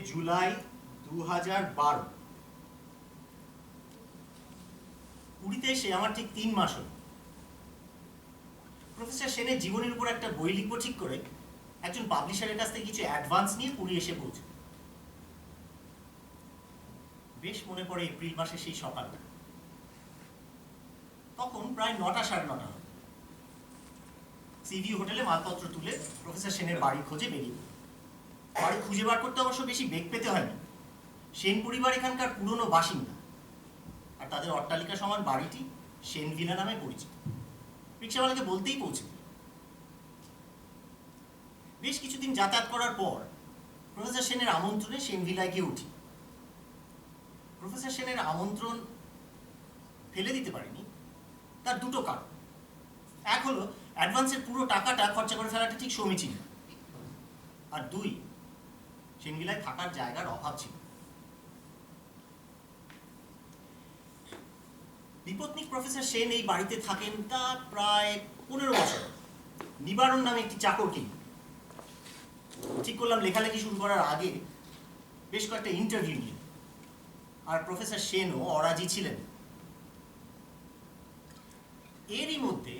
জুলাই 2012 পুরীতে এসে আমার ঠিক 3 মাস হল। প্রফেসর সেনের জীবনের উপর একটা বই লিখব ঠিক করে একজন পাবলিশারের কাছ থেকে কিছু অ্যাডভান্স নিয়ে পুরী এসে পৌঁছে। বেশ মনে পড়ে এপ্রিল মাসে সেই সকালটা। তখন প্রায় 9টা 9:30 হবে। সিভি হোটেলে মালপত্র তুলে প্রফেসর সেনের বাড়ির খোঁজে বেরিয়ে পড়ি। বাড়ি খুঁজে বার করতে অবশ্য বেশি বেগ পেতে হয়নি। সেন পরিবার এখানকার পুরনো বাসিন্দা, আর তাদের অট্টালিকা সমান বাড়িটি সেন ভিলা নামে পরিচিত। রিক্সাওয়ালাকে বলতেই পৌঁছে দিল। বেশ কিছুদিন যাতায়াত করার পর প্রফেসর সেনের আমন্ত্রণে সেন ভিলায় গিয়ে উঠি। প্রফেসর সেনের আমন্ত্রণ ফেলে দিতে পারিনি, তার দুটো কারণ। এক হলো অ্যাডভান্সের পুরো টাকাটা খরচা করে ফেলাটা ঠিক সমীচীন, আর দুই, সেন ভিলায় থাকার জায়গার অভাব ছিল। বিপত্নিক প্রফেসর সেন এই বাড়িতে থাকেন তা প্রায় 15 বছর। নিবারণ নামে একটি চাকর কিনি। ঠিক করলাম লেখালেখি শুরু করার আগে বেশ কয়েকটা ইন্টারভিউ নিয়ে, আর প্রফেসর সেনও অরাজি ছিলেন। এরই মধ্যে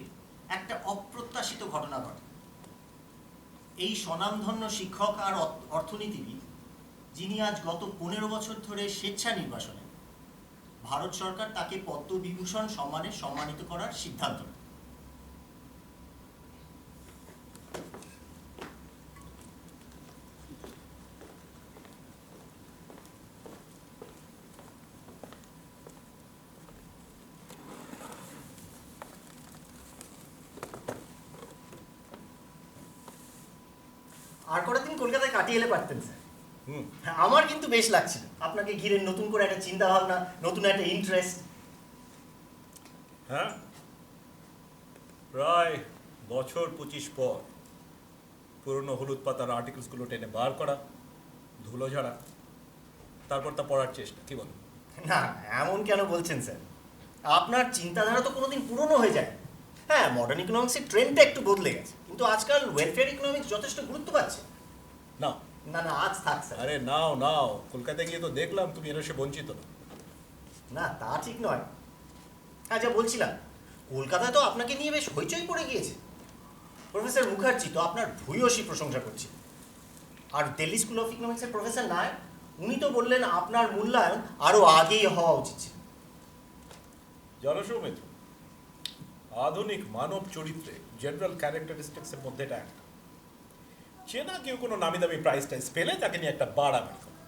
একটা অপ্রত্যাশিত ঘটনা ঘটে। এই স্বনামধন্য শিক্ষক আর অর্থনীতিবিদ, যিনি আজ গত 15 বছর ধরে স্বেচ্ছা নির্বাসনে, ভারত সরকার তাকে পদ্মবিভূষণ সম্মানে সম্মানিত করার সিদ্ধান্ত নেয়। আর কটা দিন কলকাতায় কাটিয়ে এলে পারতেন স্যার। আমার কিন্তু বেশ লাগছিল আপনাকে ঘিরে নতুন করে একটা চিন্তা ভাবনা, নতুন একটা ইন্টারেস্ট। হ্যাঁ, প্রায় বছর 25 পর পুরনো হলুদ পাতার আর্টিকেলসগুলো টেনে বার করা, ধুলো ঝাড়া, তারপর তা পড়ার চেষ্টা। কি বলেন? না, এমন কেন বলছেন স্যার? আপনার চিন্তাধারা তো কোনোদিন পুরনো হয়ে যায়। হ্যাঁ, মডার্ন ইকোনমিক্সের ট্রেন্ডটা একটু বদলে গেছে, কিন্তু আজকাল ওয়েলফেয়ার ইকোনমিক্স যথেষ্ট গুরুত্ব পাচ্ছে। না না না, আজ থাক স্যার। আরে নাও নাও, কলকাতায় গিয়ে তো দেখলাম তুমি এর সে বঞ্চিত না। না, তা ঠিক নয়। আচ্ছা, বলছিলাম কলকাতায় তো আপনাকে নিয়ে বেশ হইচই পড়ে গিয়েছে। প্রফেসর মুখার্জি তো আপনার ভূয়সী প্রশংসা করছে, আর দিল্লি স্কুল অফ ইকোনমিক্সের প্রফেসর নায়ক, উনি তো বললেন আপনার মূল্যায়ন আরো আগেই হওয়া উচিত ছিল। জনসৌমিত, আধুনিক মানব চরিত্রে জেনারেল ক্যারেক্টারিস্টিক্সের মধ্যে এটা একটা। চেনা কেউ কোনো নামি দামি প্রাইস টাইস পেলে তাকে নিয়ে একটা বাড়াবাড়ি করা,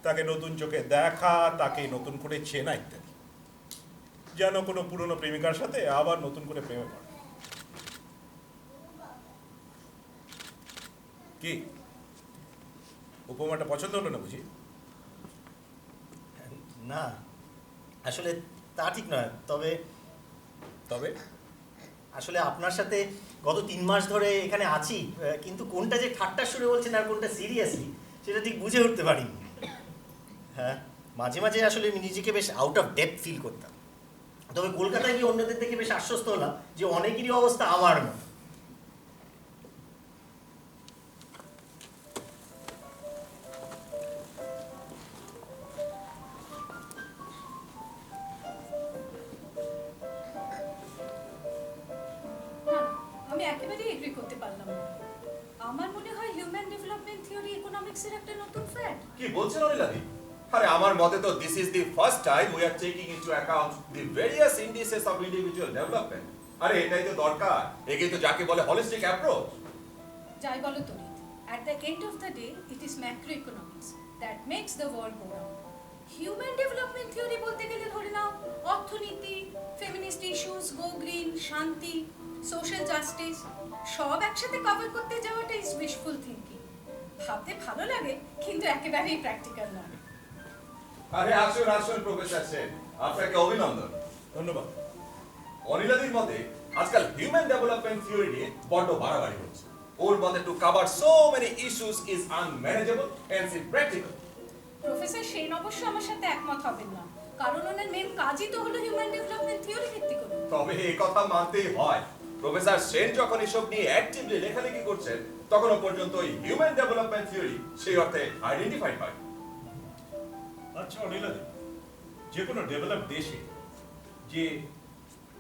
তাকে নতুন চোখে দেখা, তাকে নতুন করে চেনা ইত্যাদি। যেন কোনো পুরনো প্রেমিকার সাথে আবার নতুন করে প্রেমে পড়ে। কি উপমাটা পছন্দ হলো না বুঝি? না, আসলে তা ঠিক নয়। তবে তবে আসলে আপনার সাথে গত 3 মাস ধরে এখানে আছি, কিন্তু কোনটা যে ঠাট্টার সুরে বলছেন আর কোনটা সিরিয়াসলি সেটা ঠিক বুঝে উঠতে পারিনি। হ্যাঁ, মাঝে মাঝে আসলে আমি নিজেকে বেশ আউট অফ ডেপথ ফিল করতাম। তবে কলকাতায় গিয়ে অন্যদের দেখে বেশ আশ্বস্ত হলাম যে অনেকেরই অবস্থা আমার মতো। আমি একেবারেই এগ্রি করতে পারলাম না। আমার মনে হয় হিউম্যান ডেভেলপমেন্ট থিওরি ইকোনমিক্সের একটা নতুন ফ্যাট। কি বলছেন অনিলাদি? আরে আমার মতে তো this is the first time we are taking into account the various indices of individual development. আরে এটাই তো দরকার, এটাই তো যাকে বলে হলিস্টিক অ্যাপ্রোচ। যাই বলো তরিত, at the end of the day it is macroeconomics that makes the world go round. Human development theory বলতে গেলে ধরে নাও অর্থনীতি, ফেমিনিস্ট ইস্যুস, গো গ্রিন, শান্তি, সোশ্যাল জাস্টিস সব একসাথে কভার করতে যাওয়াটা ইজ উইশফুল থিঙ্কিং। ভাবতে ভালো লাগে কিন্তু একেবারেই প্র্যাকটিক্যাল নয়। আরে আসুন আসুন প্রফেসর সেন, আপনাকে অভিনন্দন। ধন্যবাদ। অনিলাদির মতে আজকাল হিউম্যান ডেভেলপমেন্ট থিওরি নিয়ে বড্ড বাড়াবাড়ি হচ্ছে। ওর মতে to cover so many issues is unmanageable and impractical. Professor Sen অবশ্য আমার সাথে একমত হবেন না, কারণ ওনার মেন কাজই তো হলো হিউম্যান ডেভেলপমেন্ট থিওরি ভিত্তি করে। তবে এই কথা মানতেই হয়, প্রফেসর সেন যখন এসব নিয়ে অ্যাক্টিভলি লেখালেখি করছেন তখনও পর্যন্ত ওই হিউম্যান ডেভেলপমেন্ট থিওরি সেই অর্থে আইডেন্টিফাইড হয়। আচ্ছা অনিলা, যে কোনো ডেভেলপ দেশে যে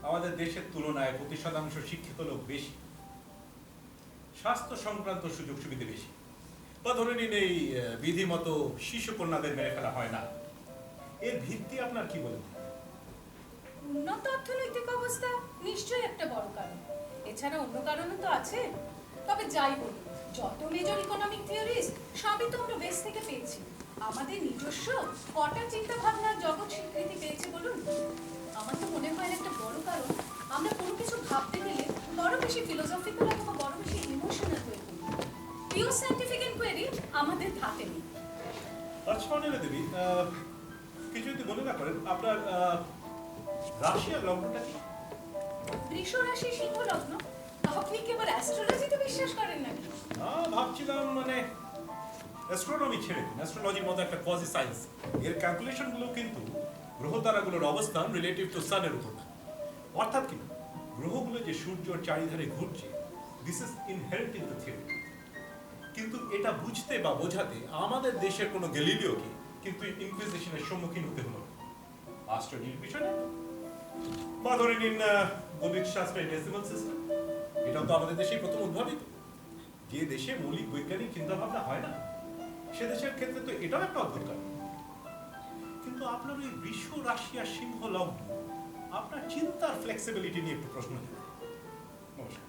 আমাদের দেশের তুলনায় 20% শিক্ষিত লোক বেশি, স্বাস্থ্য সংক্রান্ত সুযোগ সুবিধা বেশি, বা ধরে নিন এই বিধিমতো শিশু কন্যাদের মেরে ফেলা হয় না, এর ভিত্তি আপনার কি বলেন? উন্নত অর্থনৈতিক অবস্থা নিশ্চয়ই একটা বড় কারণ, এছাড়া অন্য কারণও তো আছে। তবে যাই বলি, যত মেজর ইকোনমিক থিওরিজ সবই তো আমরা বেস থেকে পেয়েছি। আমাদের নিজস্ব কটা চিন্তা ভাবনার জগৎ স্বীকৃতি পেয়েছে বলুন? আমার তো মনে হয় একটা বড় কারণ, আমরা কোনো কিছু ভাবতে গেলে বড় বেশি ফিলোসফিক্যাল অথবা বড় বেশি ইমোশনাল হয়ে পড়ি। পিওর সায়েন্টিফিক এনকোয়ারি আমাদের হাতে নেই। আচ্ছা অনিলা দেবী, কিছু যদি মনে না করেন, আপনার রাশিয়ার লগ্নটা কি? বৃষ রাশি সিংহ লগ্ন। আপনি কি আবার অ্যাস্ট্রোলজিতে বিশ্বাস করেন নাকি? ভাবছিলাম মানে অ্যাস্ট্রোনমি ছেড়ে দিন, অ্যাস্ট্রোলজির মতো একটা কোয়াজি সায়েন্স। এর ক্যালকুলেশন গুলো কিন্তু গ্রহ তারাগুলোর অবস্থান রিলেটিভ টু সানের উপর না। অর্থাৎ কি, গ্রহগুলো যে সূর্যের চারিধারে ঘুরছে, this is inherent in the theory. কিন্তু এটা বুঝতে বা বোঝাতে আমাদের দেশের কোনো গ্যালিলিওকে কিন্তু ইনকুইজিশনের সম্মুখীন হতে হলো আস্ট্রোলজির পিছনে। বা ধরে নিন বৈদিক শাস্ত্রের ডেসিমাল সিস্টেম, এটাও তো আমাদের দেশেই প্রথম উদ্ভাবিত। যে দেশে মৌলিক বৈজ্ঞানিক চিন্তাভাবনা হয় না, সে দেশের ক্ষেত্রে তো এটাও একটা অদ্ভুত কারণ। কিন্তু আপনার ওই বৃষ রাশি আর সিংহ লগ্ন, আপনার চিন্তার ফ্লেক্সিবিলিটি নিয়ে একটু প্রশ্ন জানাই। নমস্কার।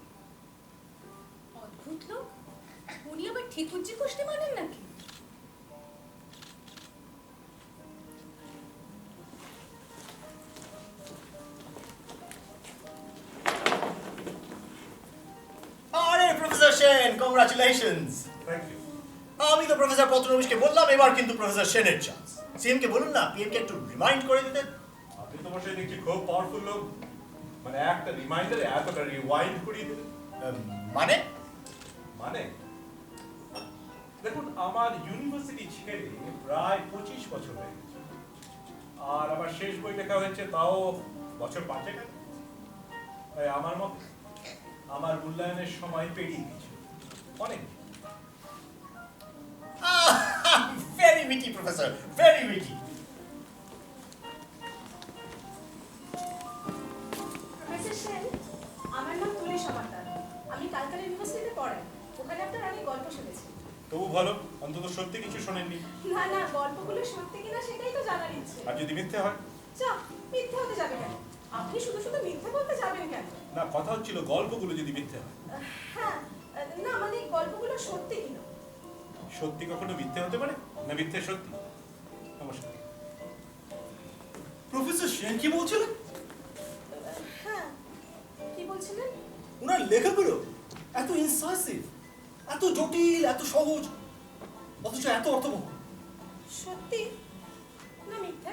অদ্ভুত লোক, উনি আবার ঠিকুজ্জি কুষ্টি মানেন নাকি? আরে professor Sen, congratulations. Thank you. আমি তো প্রফেসর পত্রনবিশকে বললাম, এবার কিন্তু প্রফেসর সেনের চান্স। সিএম কে বলুন না, পিএম কে একটু রিমাইন্ড করে দিতে। আপনি তো বসে দেখছি খুব পাওয়ারফুল লোক, মানে একটা রিমাইন্ডারে এতটা রিওয়াইন্ড করিয়ে দেবেন। মানে মানে দেখুন, আমার ইউনিভার্সিটি ছেড়ে প্রায় 25 বছর হয়ে গেছে, আর আমার শেষ বই লেখা হয়েছে তাও বছর 5 আগে। তাই আমার মতে আমার মূল্যায়নের সময় পেরিয়ে গেছে অনেক। Very witty professor, very witty. Professor Sen, আমার নাম তুলি সমাদার। আমি কালকাটা ইউনিভার্সিটিতে পড়াই। ওখানে আপনার অনেক গল্প শুনেছি। তবু ভালো, অন্তত সত্যি কিছু শোনেননি। না না, গল্পগুলো সত্যি কিনা সেটাই তো জানার ইচ্ছে। আর যদি মিথ্যে হয়? যা, মিথ্যে হতে যাবে কেন? আপনি শুধু শুধু মিথ্যে বলতে যাবেন কেন? না, কথা হচ্ছিল গল্পগুলো যদি মিথ্যে হয়। হ্যাঁ, না মানে গল্পগুলো সত্যি কিনা। সত্যি কখনো মিথ্যে হতে পারে না, মিথ্যে সত্যি? নমস্কার। প্রফেসর সেন কি বলছিলেন? হ্যাঁ, কি বলছিলেন? ওনার লেখাগুলো এত ইনসাইসিভ, এত জটিল, এত সহজ, অথচ এত অর্থবহ। সত্যি না মিথ্যে?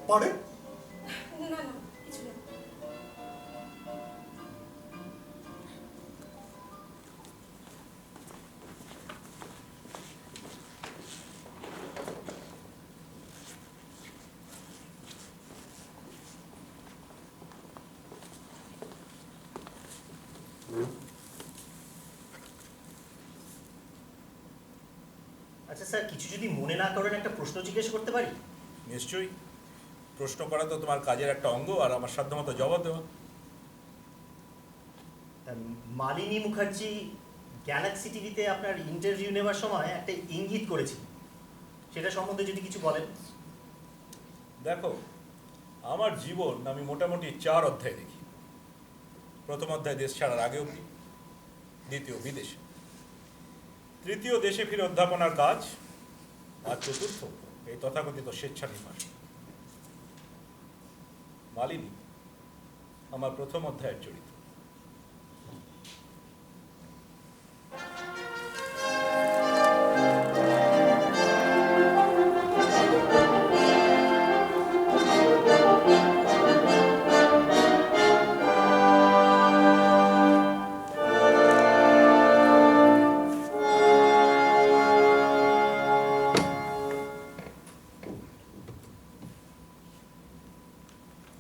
পারে না না, কিছু না। আচ্ছা স্যার, কিছু যদি মনে না করেন একটা প্রশ্ন জিজ্ঞেস করতে পারি? নিশ্চয়ই, প্রশ্ন করা তো তোমার কাজের একটা অঙ্গ, আর আমার সাধ্যমতো জবাব দেওয়া। মালিনী মুখার্জি গ্যালাক্সি টিভিতে আপনার ইন্টারভিউ নেওয়ার সময় একটা ইঙ্গিত করেছিল, সেটা সম্বন্ধে যদি কিছু বলেন। দেখো, আমার জীবন আমি মোটামুটি 4 অধ্যায় দেখি। প্রথম অধ্যায় দেশ ছাড়ার আগে অবধি, দ্বিতীয় বিদেশে, তৃতীয় দেশে ফিরে অধ্যাপনার কাজ, আর চতুর্থ এই তথাকথিত স্বেচ্ছানিবাস। মালিনী আমার প্রথম অধ্যায়ের চরিত্র।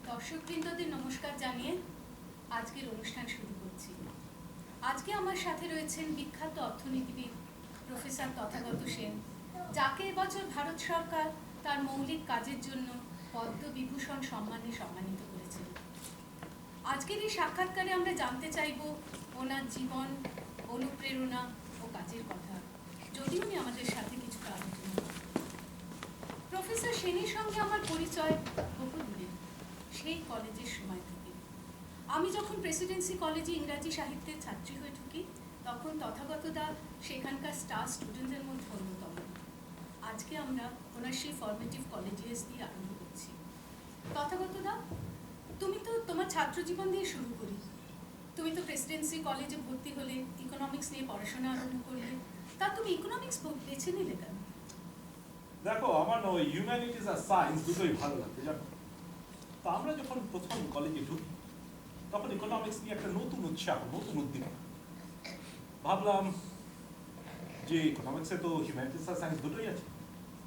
দর্শকবৃন্দদের নমস্কার জানিয়ে আজকের অনুষ্ঠান শুরু করছি। আজকে আমার সাথে রয়েছেন বিখ্যাত অর্থনীতিবিদ প্রফেসর তথাগত সেন, যাকে এবছর ভারত সরকার তার মৌলিক কাজের জন্য পদ্মবিভূষণ সম্মানে সম্মানিত করেছে। আজকের এই সাক্ষাৎকারে আমরা জানতে চাইব ওনার জীবন, অনুপ্রেরণা ও কাজের কথা, যদি উনি আমাদের সাথে কিছুটা আলোচনা করেন। প্রফেসর সেনের সঙ্গে আমার পরিচয় বহু দূরের, সেই কলেজের সময় থেকে। আমি যখন প্রেসিডেন্সি কলেজে ইংরাজি সাহিত্যের ছাত্রী হয়ে ঢুকি, তখন তথাগতদা সেখানকার স্টার স্টুডেন্টদের মধ্যে অন্যতম। আজকে আমরা ওনার সেই ফর্মেটিভ কলেজেস দিয়ে আরম্ভ করছি। তথাগতদা, তুমি তো তোমার ছাত্র জীবন দিয়ে শুরু করি। তুমি তো প্রেসিডেন্সি কলেজে ভর্তি হলে, ইকোনমিক্স নিয়ে পড়াশোনা আরম্ভ করলে। তা তুমি ইকোনমিক্স বেছে নিলে কেন? দেখো, আমার ওই হিউম্যানিটিস আর সায়েন্স দুটোই ভালো লাগতো, জানো। তো আমরা যখন প্রথম কলেজে ঢুকি, তখন ইকোনমিক্স নিয়ে একটা নতুন উৎসাহ, নতুন উদ্দীপনা। ভাবলাম যে ইকোনমিক্সে তো হিউম্যানিটিস আর সায়েন্স দুটোই আছে,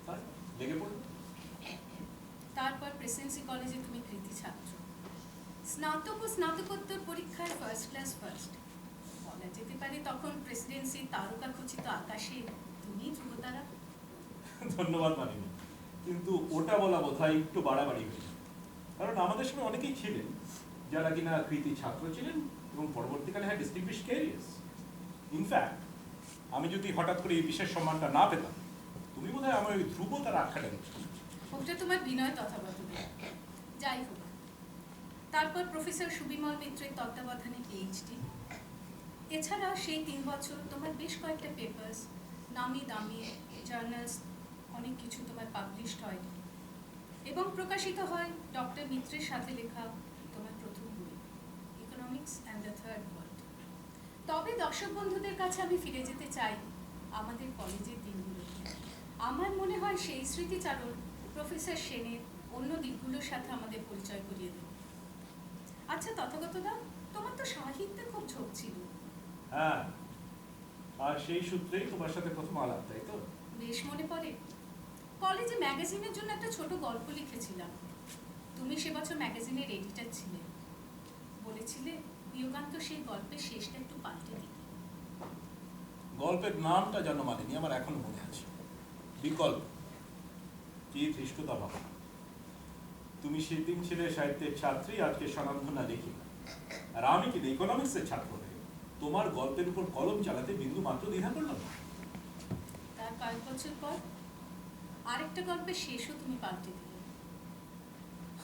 তাই লেগে পড়ল। তারপর প্রেসিডেন্সি কলেজে তুমি কৃতি ছাত্র, স্নাতক ও স্নাতকোত্তর পরীক্ষায় ফার্স্ট ক্লাস ফার্স্ট। বলা যেতে পারে তখন প্রেসিডেন্সি তারকা খচিত আকাশে তুমি ধ্রুবতারা। ধন্যবাদ মানিনি, কিন্তু ওটা বলা বোধহয় একটু বাড়াবাড়ি হয়েছে। কারণ আমাদের সময় অনেকেই ছিলেন যারা কিনা কৃতি ছাত্র ছিলেন এবং পরবর্তীকালে হ্যাঁ ডিস্টিংগুইশ ক্যারিয়ার্স। ইনফ্যাক্ট আমি যদি হঠাৎ করে এই বিশেষ সম্মানটা না পেতাম, তুমি বোধহয় আমার ওই ধ্রুবতার আখ্যাটা দিচ্ছ। ওটা তোমার বিনয় তথাগত। যাই হোক, তারপর প্রফেসর সুবিমল মিত্রের তত্ত্বাবধানে পিএইচডি। এছাড়া সেই 3 বছর তোমার বেশ কয়েকটা পেপার্স, নামি দামি জার্নালস, অনেক কিছু তোমার পাবলিশড হয় এবং প্রকাশিত হয় ডক্টর মিত্রের সাথে লেখা তোমার প্রথম বই, economics and the third world. তবে দর্শক বন্ধুদের কাছে আমি ফিরে যেতে চাই আমাদের কলেজের দিনগুলোতে। আমার মনে হয় সেই স্মৃতিচারণ প্রফেসর সেনের অন্য দিকগুলোর সাথে আমাদের পরিচয় করিয়ে দেবে। আচ্ছা তথাগতদা, তোমার তো সাহিত্যে খুব ঝোঁক ছিল। হ্যাঁ, আর সেই সূত্রেই তোমার সাথে প্রথম আলাপ, তাই তো? বেশ মনে পড়ে, কলেজে ম্যাগাজিনের জন্য একটা ছোট গল্প লিখেছিলাম। তুমি সে বছর ম্যাগাজিনের এডিটর ছিলে। বলেছিলে বিয়োগান্ত সেই গল্পের শেষটা একটু পাল্টে দিতে। গল্পের নামটা যেন মানেনি, আমার এখনো মনে আছে। বিকল্প, কি ধৃষ্টতা ভাবা। তুমি সেদিন ছিলে সাহিত্যের ছাত্রী, আজকে স্বনামধন্য লেখিকা। আর আমি কিন্তু ইকোনমিক্সের ছাত্র হয়ে তোমার গল্পের উপর কলম চালাতে বিন্দু মাত্র দ্বিধা করলাম না। তার কয়েক বছর পর আরেকটা গল্পের শেষও তুমি পাল্টে দিলে।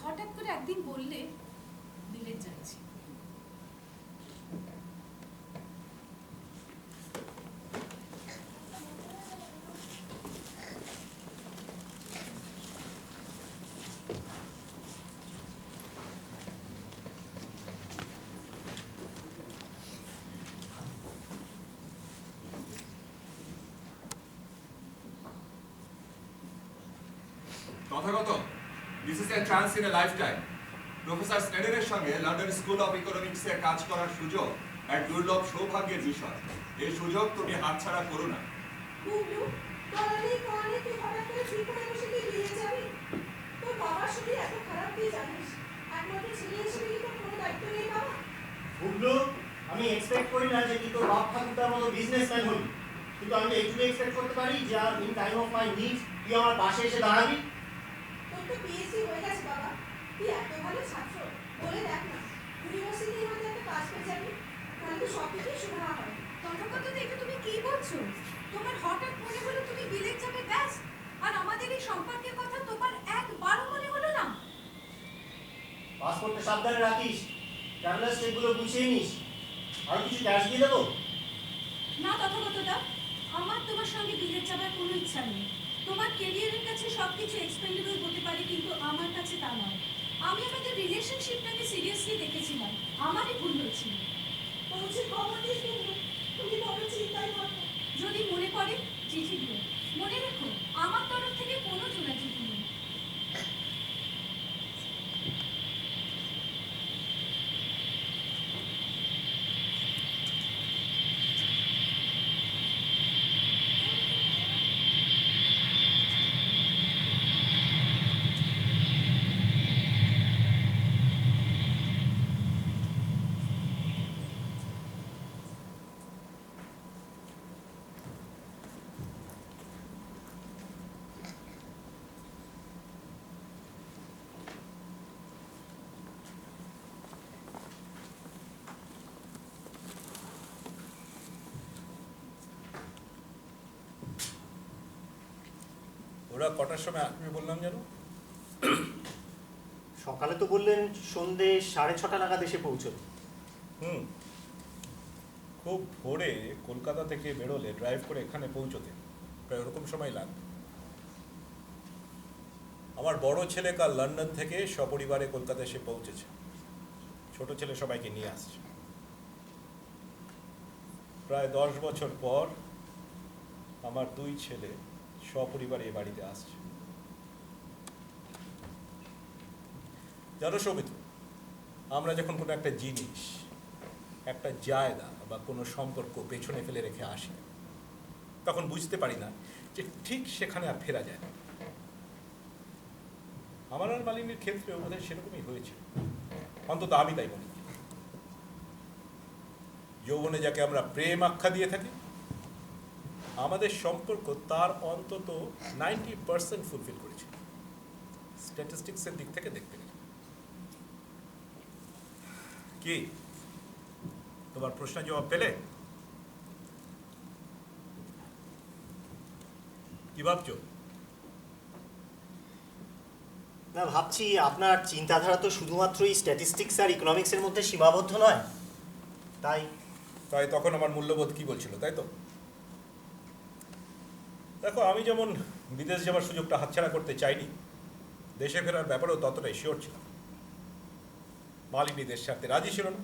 হঠাৎ করে একদিন বললে বিলেত যাচ্ছি। Tathagata, this is a chance in a lifetime. Professor স্নেডারের সঙ্গে লন্ডন স্কুল অফ ইকোনমিক্সে কাজ করার সুযোগ এক দুর্লভ সৌভাগ্যের বিষয়। এই সুযোগ তুমি হাতছাড়া করো না। বুবলু, পড়ালে পড়ালে তুই হঠাৎ করে চুপ করে বসে কি বেরিয়ে যাবি? তোর বাবার শরীর এত খারাপ তুই জানিস। একমাত্র ছেলে হিসেবে কি তোর কোনো দায়িত্ব নেই বাবা? বুবলু, আমি এক্সপেক্ট করি না যে তুই তোর বাপ ঠাকুরদার মতো বিজনেসম্যান হবি, কিন্তু আমি এইটুকু এক্সপেক্ট করতে পারি যে in time of my need তুই আমার পাশে এসে দাঁড়াবি। তোর তো পিএইচডি হয়ে গেছে বাবা, তুই এত ভালো ছাত্র, বলে দেখ না ইউনিভার্সিটির মধ্যে একটা কাজ পেয়ে যাবি, তাহলে তো সব কিছুই সুবিধা হয়। তথাগত, এটা তুমি কি বলছো? তোমার হঠাৎ মনে হলো তুমি বিলেত যাবে, ব্যাস? আর আমাদের এই সম্পর্কের কথা তোমার একবারও মনে হলো না? পাসপোর্টটা সাবধানে রাখিস, ট্রাভেলার চেকগুলো গুছিয়ে নিস। আর কিছু ক্যাশ দিয়ে দেবো? না তথাগতদা, আমার তোমার সঙ্গে বিলেত যাবার কোনো ইচ্ছা নেই। তোমার কেরিয়ারের কাছে সবকিছু এক্সপেন্ডেবল হতে পারে, কিন্তু আমার কাছে তা নয়। আমি আমাদের রিলেশনশিপটাকে সিরিয়াসলি দেখেছিলাম, আমারই ভুল হয়েছিল। পৌঁছে খবর দিস বুবলু, তুমি বড় চিন্তায় থাকো। যদি মনে পড়ে চিঠি দিও। মনে রেখো, আমার তরফ থেকে কোনো জোড়াজুটি নেই। ওরা কটার সময় আসবে বললাম যেন? সকালে তো বললেন সন্ধে 6:30 নাগাদ এসে পৌঁছবে। হুম, খুব ভোরে কলকাতা থেকে বেরোলে ড্রাইভ করে এখানে পৌঁছতে প্রায় ওরকম সময় লাগবে। আমার বড় ছেলে কাল লন্ডন থেকে সপরিবারে কলকাতা এসে পৌঁছেছে, ছোট ছেলে সবাইকে নিয়ে আসছে। প্রায় 10 বছর পর আমার 2 ছেলে সপরিবারে এ বাড়িতে আসছে। জানো সৌমিত্র, আমরা যখন কোনো একটা জিনিস, একটা জায়গা বা কোনো সম্পর্ক পেছনে ফেলে রেখে আসি, তখন বুঝতে পারি না যে ঠিক সেখানে আর ফেরা যায় না। আমার আর মালিনীর ক্ষেত্রেও বোধহয় সেরকমই হয়েছে, অন্তত আমি তাই মনে করি। যৌবনে যাকে আমরা প্রেম আখ্যা দিয়ে থাকি, আমাদের সম্পর্ক তার অন্তত 90% ফুলফিল করেছে, স্ট্যাটিস্টিক্সের দিক থেকে দেখতে গেলে। কি তোমার প্রশ্নের জবাব পেলে? কি ভাবছো? না, ভাবছি আপনার চিন্তাধারা তো শুধুমাত্রই স্ট্যাটিস্টিক্স আর ইকোনমিক্সের মধ্যে সীমাবদ্ধ নয়। তাই তাই তখন আমার মূল্যবোধ কি বলছিল, তাই তো? দেখো, আমি যেমন বিদেশ যাওয়ার সুযোগটা হাতছাড়া করতে চাইনি, দেশে ফেরার ব্যাপারেও ততটাই শিওর ছিলাম। মালিনী দেশ ছাড়তে রাজি ছিল না,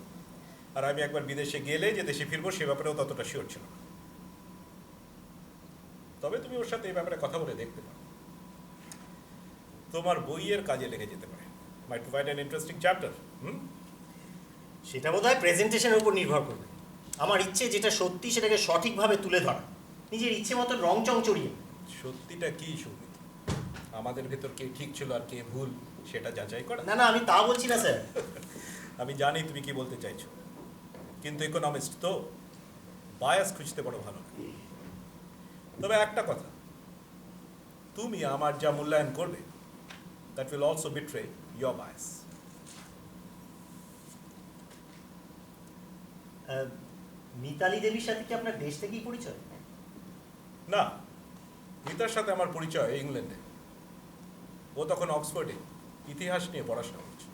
আর আমি একবার বিদেশে গেলে যে দেশে ফিরবো সে ব্যাপারেও ততটা শিওর ছিল না। তবে তুমি ওর সাথে এই ব্যাপারে কথা বলে দেখতে পারো, তোমার বইয়ের কাজে লেগে যেতে পারে। মাইট প্রোভাইড অ্যান ইন্টারেস্টিং চ্যাপ্টার। সেটা বোধহয় প্রেজেন্টেশনের উপর নির্ভর করবে। আমার ইচ্ছে যেটা সত্যি সেটাকে সঠিকভাবে তুলে ধরা, নিজের ইচ্ছে মতো রং চং চড়িয়ে। সত্যিটা কি সৌমিত্র? আমাদের ভেতর কে ঠিক ছিল আর কে ভুল সেটা যাচাই করা। না না, আমি তা বলছি না স্যার। আমি জানি তুমি কি বলতে চাইছো, কিন্তু ইকোনমিস্ট তো বায়াস খুঁজতে বড় ভালো না। তবে একটা কথা, তুমি আমার যা মূল্যায়ন করবে, that will also betray your bias. Mitali দেবীর সাথে কি আপনার দেশ থেকেই পরিচয়? না, মিতার সাথে আমার পরিচয় ইংল্যান্ডে। ও তখন অক্সফোর্ডে ইতিহাস নিয়ে পড়াশোনা করছে।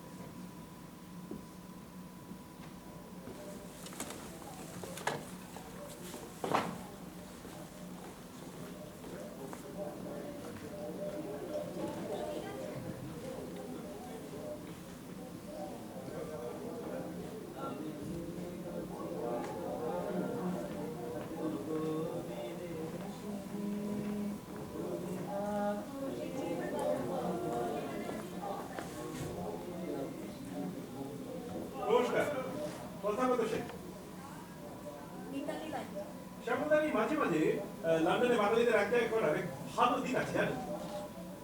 নমস্কার, কথা কত সে? মিতালি বাই। শ্যামলদানি মাঝে মাঝে লন্ডনে বাঙালিদের এক জায়গায় করার এক ভালো দিন আছে, জানো?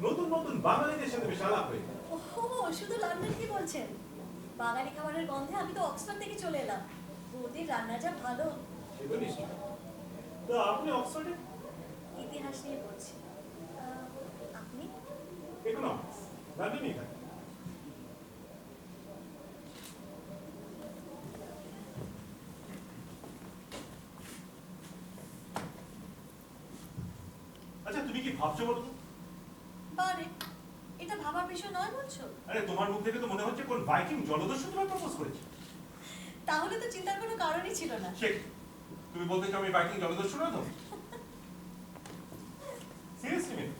নতুন নতুন বাঙালিদের সাথে বেশ আলাপ হয়ে যায়। ওহো, শুধু লন্ডন কি বলছেন? বাঙালি খাবারের গন্ধে আমি তো অক্সফোর্ড থেকে চলে এলাম। বৌদির রান্না যা ভালো। সে তো নিশ্চয়। তো আপনি অক্সফোর্ডে? ইতিহাস নিয়ে পড়ছি। আপনি? ইকোনমিক্স, লন্ডনেই থাকেন। আচ্ছা, তুমি কি ভাবছো বলো তো? বারে, এটা ভাবার বিষয় নয় বলছো? আরে তোমার মুখ থেকে তো মনে হচ্ছে কোন ভাইকিং জলদস্যু তোমায় প্রপোজ করেছে। তাহলে তো চিন্তার কোনো কারণই ছিল না। সে তুমি বলতে চাও আমি ভাইকিং জলদস্যু না তো? সিরিয়াসলি মেয়ে,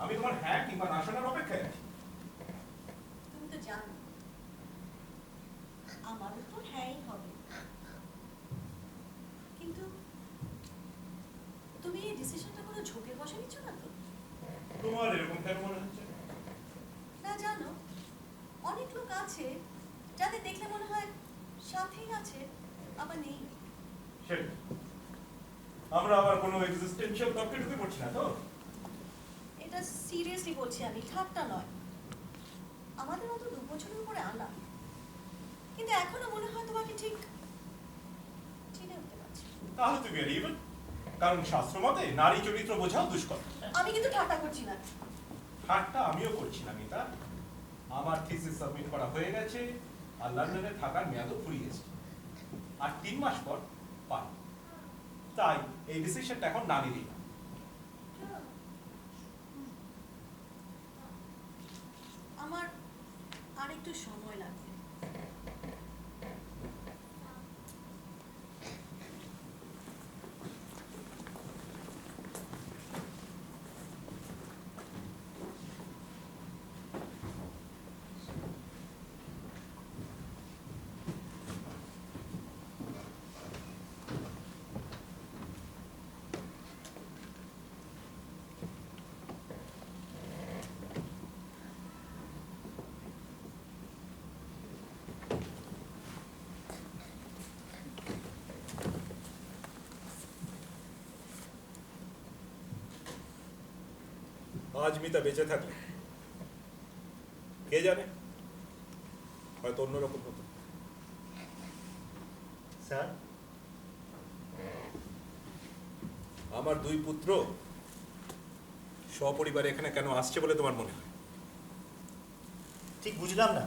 আমি তোমার হ্যাঁ কিংবা না শোনার অপেক্ষায় আছি। তুমি তো জানো আমারও তো হ্যাঁই হবে। কিন্তু তুমি এই ডিসিশনটা কোনো ঝোঁকের বসে নিচ্ছ না তো? তোমার এরকম কেন মনে হচ্ছে? না, জানো অনেক লোক আছে যাদের দেখলে মনে হয় সাথেই আছে আবার নেই। সেটা আমরা আবার কোনো এক্সিস্টেনশিয়াল তর্কে ঢুকে পড়ছি না তো? এটা সিরিয়াসলি বলছি আমি, ঠাট্টা নয়। আমাদের মতো 2 বছরের উপরে আলাপ, কিন্তু এখনো মনে হয় তোমাকে ঠিক চিনে উঠতে পারছি। তাহলে তুমি আর ইভেন, কারণ শাস্ত্র মতে নারী চরিত্র বোঝাও দুষ্কর। আমি কিন্তু ঠাট্টা করছি না। হাটটা আমিও করছি না মিতা। আমার থিসিস সাবমিট করা হয়ে গেছে আর লন্ডনে থাকার মেয়াদও ফুরিয়েছে, আর 3 মাস পর পাই। তাই এই ডিসিশনটা এখন না নিলেই না। একটু সময় লাগবে। আজ মিতা বেঁচে থাকলে কে জানে হয়তো অন্যরকম হতো। স্যার, আমার দুই পুত্র সপরিবারে এখানে কেন আসছে বলে তোমার মনে হয়? ঠিক বুঝলাম না।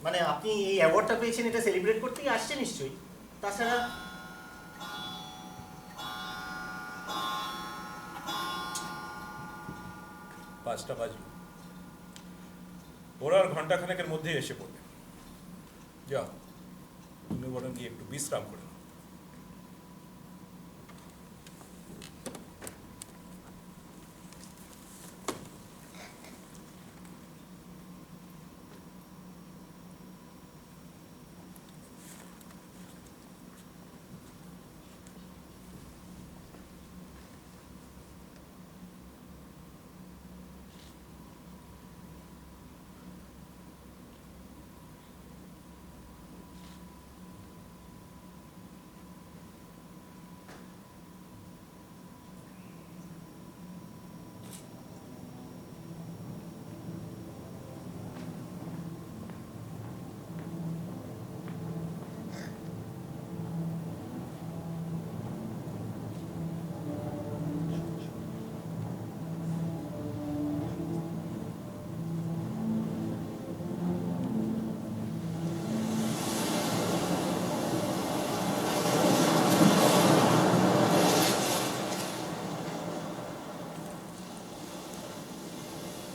মানে আপনি এই অ্যাওয়ার্ডটা পেয়েছেন, এটা সেলিব্রেট করতেই আসছে নিশ্চয়ই। তাছাড়া পাঁচটা বাজলো, ওরা আর ঘন্টাখানেকের মধ্যেই এসে পড়বে। যাও, তুমি বরং গিয়ে একটু বিশ্রাম করে নাও।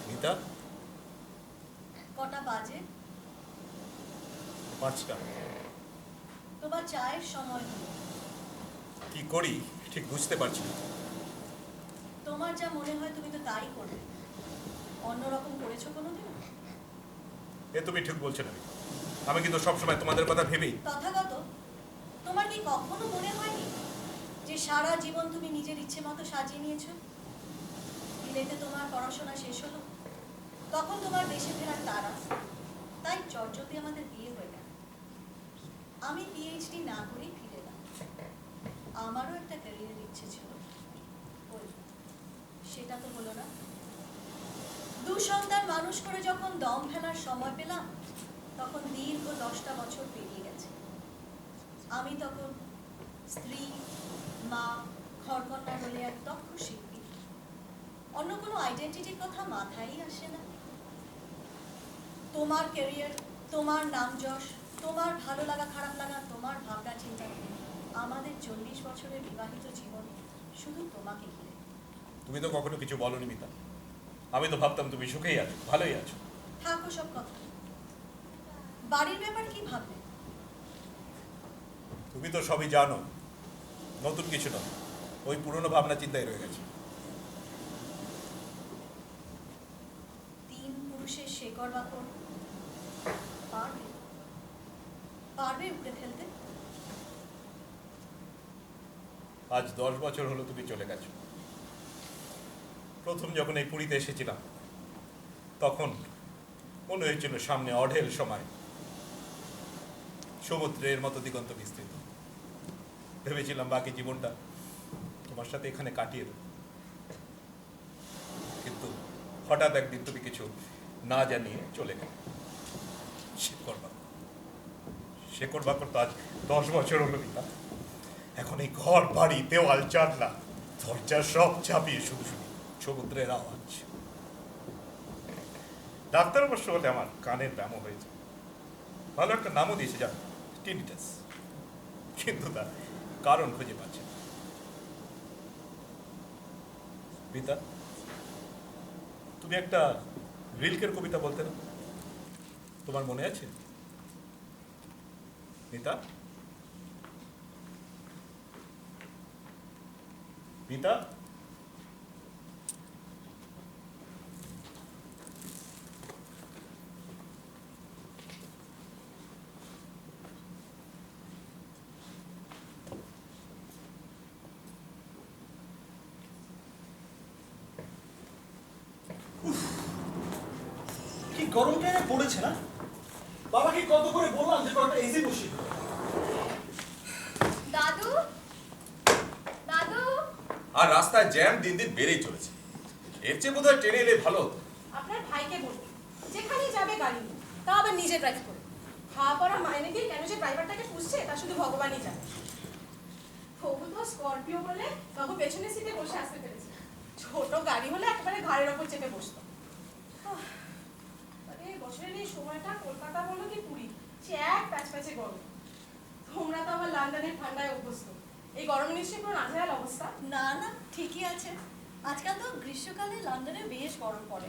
মিতা, কটা বাজে? 5টা। তোমার চায়ের সময় হলো। কি করি ঠিক বুঝতে পারছি না। তোমার যা মনে হয় তুমি তো তাই করবে। অন্যরকম করেছো কোনোদিন? এ তুমি ঠিক বলছো না মিতা। আমি কিন্তু সবসময় তোমাদের কথা ভেবেই। তথাগত, তোমার কি কখনো মনে হয়নি যে সারা জীবন তুমি নিজের ইচ্ছে মতো সাজিয়ে নিয়েছো? বিলেতে তোমার পড়াশোনা শেষ হলো, তখন তোমার দেশে ফেরার তাড়া, তাই চটজলদি আমাদের বিয়ে হয়ে গেল। আমি পিএইচডি না করেই ফিরে এলাম। আমারও একটা ক্যারিয়ারের ইচ্ছে ছিল, ওই সেটা তো হলো না। 2 সন্তান মানুষ করে যখন দম ফেলার সময় পেলাম, তখন দীর্ঘ 10টা বছর পেরিয়ে গেছে। আমি তখন স্ত্রী, মা, ঘরকন্যা বলে এক দক্ষ শিল্পী। অন্য কোনো আইডেন্টিটির কথা মাথায় আসে না। তোমার ক্যারিয়ার, তোমার নাম যশ, তোমার ভালো লাগা খারাপ লাগা, তোমার ভাবনা চিন্তা, আমাদের 40 বছরের বিবাহিত জীবন শুধু তোমাকে ঘিরে। তুমি তো কখনো কিছু বলনি মিতা। আমি তো ভাবতাম তুমি সুখেই আছো, ভালোই আছো। থাকো সব কথা। বাড়ির ব্যাপার কি ভাবলে? তুমি তো সবই জানো, নতুন কিছু নয়, ওই পুরনো ভাবনা চিন্তায় রয়ে গেছে। 3 পুরুষের শেকড় বাকড় পারবে পারবে উপড়ে ফেলতে? আজ 10 বছর হলো তুমি চলে গেছো। প্রথম যখন এই পুরীতে এসেছিলাম, তখন মনে হয়েছিল সামনে অঢেল সময়, সমুদ্রের মতো দিগন্ত বিস্তৃত। ভেবেছিলাম বাকি জীবনটা তোমার সাথে এখানে কাটিয়ে দেব। কিন্তু হঠাৎ একদিন তুমি কিছু না জানিয়ে চলে গেলে। শেকড় বাকড় তো আজ 10 বছর হলো মিতা। এখন এই ঘর বাড়ি দেওয়াল জানলা দরজা সব চাপিয়ে শুধু শুধু সমুদ্রের আওয়াজ। ডাক্তার অবশ্য বলে আমার কানের ব্যামো হয়েছে, ভালো একটা নামও দিয়েছে জানো, টিনিটাস, কিন্তু তার কারণ খুঁজে পাচ্ছে না। পিতা, তুমি একটা রিলকের কবিতা বলতে না? তোমার মনে আছে মিতা? মিতা, কি গরমটা পড়েছে না? বাবাকে কত করে বললাম যে কয়েকটা এসি বসিয়ে দিতে। দাদু, দাদু, আর রাস্তায় জ্যাম দিন দিন বেড়েই চলেছে। এর চেয়ে বোধহয় ট্রেনে এলে ভালো হতো। আপনার ভাইকে বলুন যেখানে যাবে গাড়ি নিয়ে, তা আবার নিজে ড্রাইভ করে। খাওয়া পড়া মাইনে দিয়ে কেন যে ড্রাইভারটাকে পুষছে তা শুধু ভগবানই জানে। তবু তো স্করপিও বলে বাবু পেছনের সিটে বসে আসতে পেরেছে। ছোট গাড়ি হলে একেবারে ঘাড়ের ওপর চেপে বসতো। আরে বছরের এই সময়টা কলকাতা বলো কি পুরী, সে এক প্যাচপ্যাচে গরম। তোমরা তো আবার লন্ডনের ঠান্ডায় অভ্যস্ত, এই গরম নিশ্চয়ই পুরো নাজেহাল অবস্থা। না না, ঠিকই আছে। আজকাল তো গ্রীষ্মকালে লন্ডনে বেশ গরম পড়ে।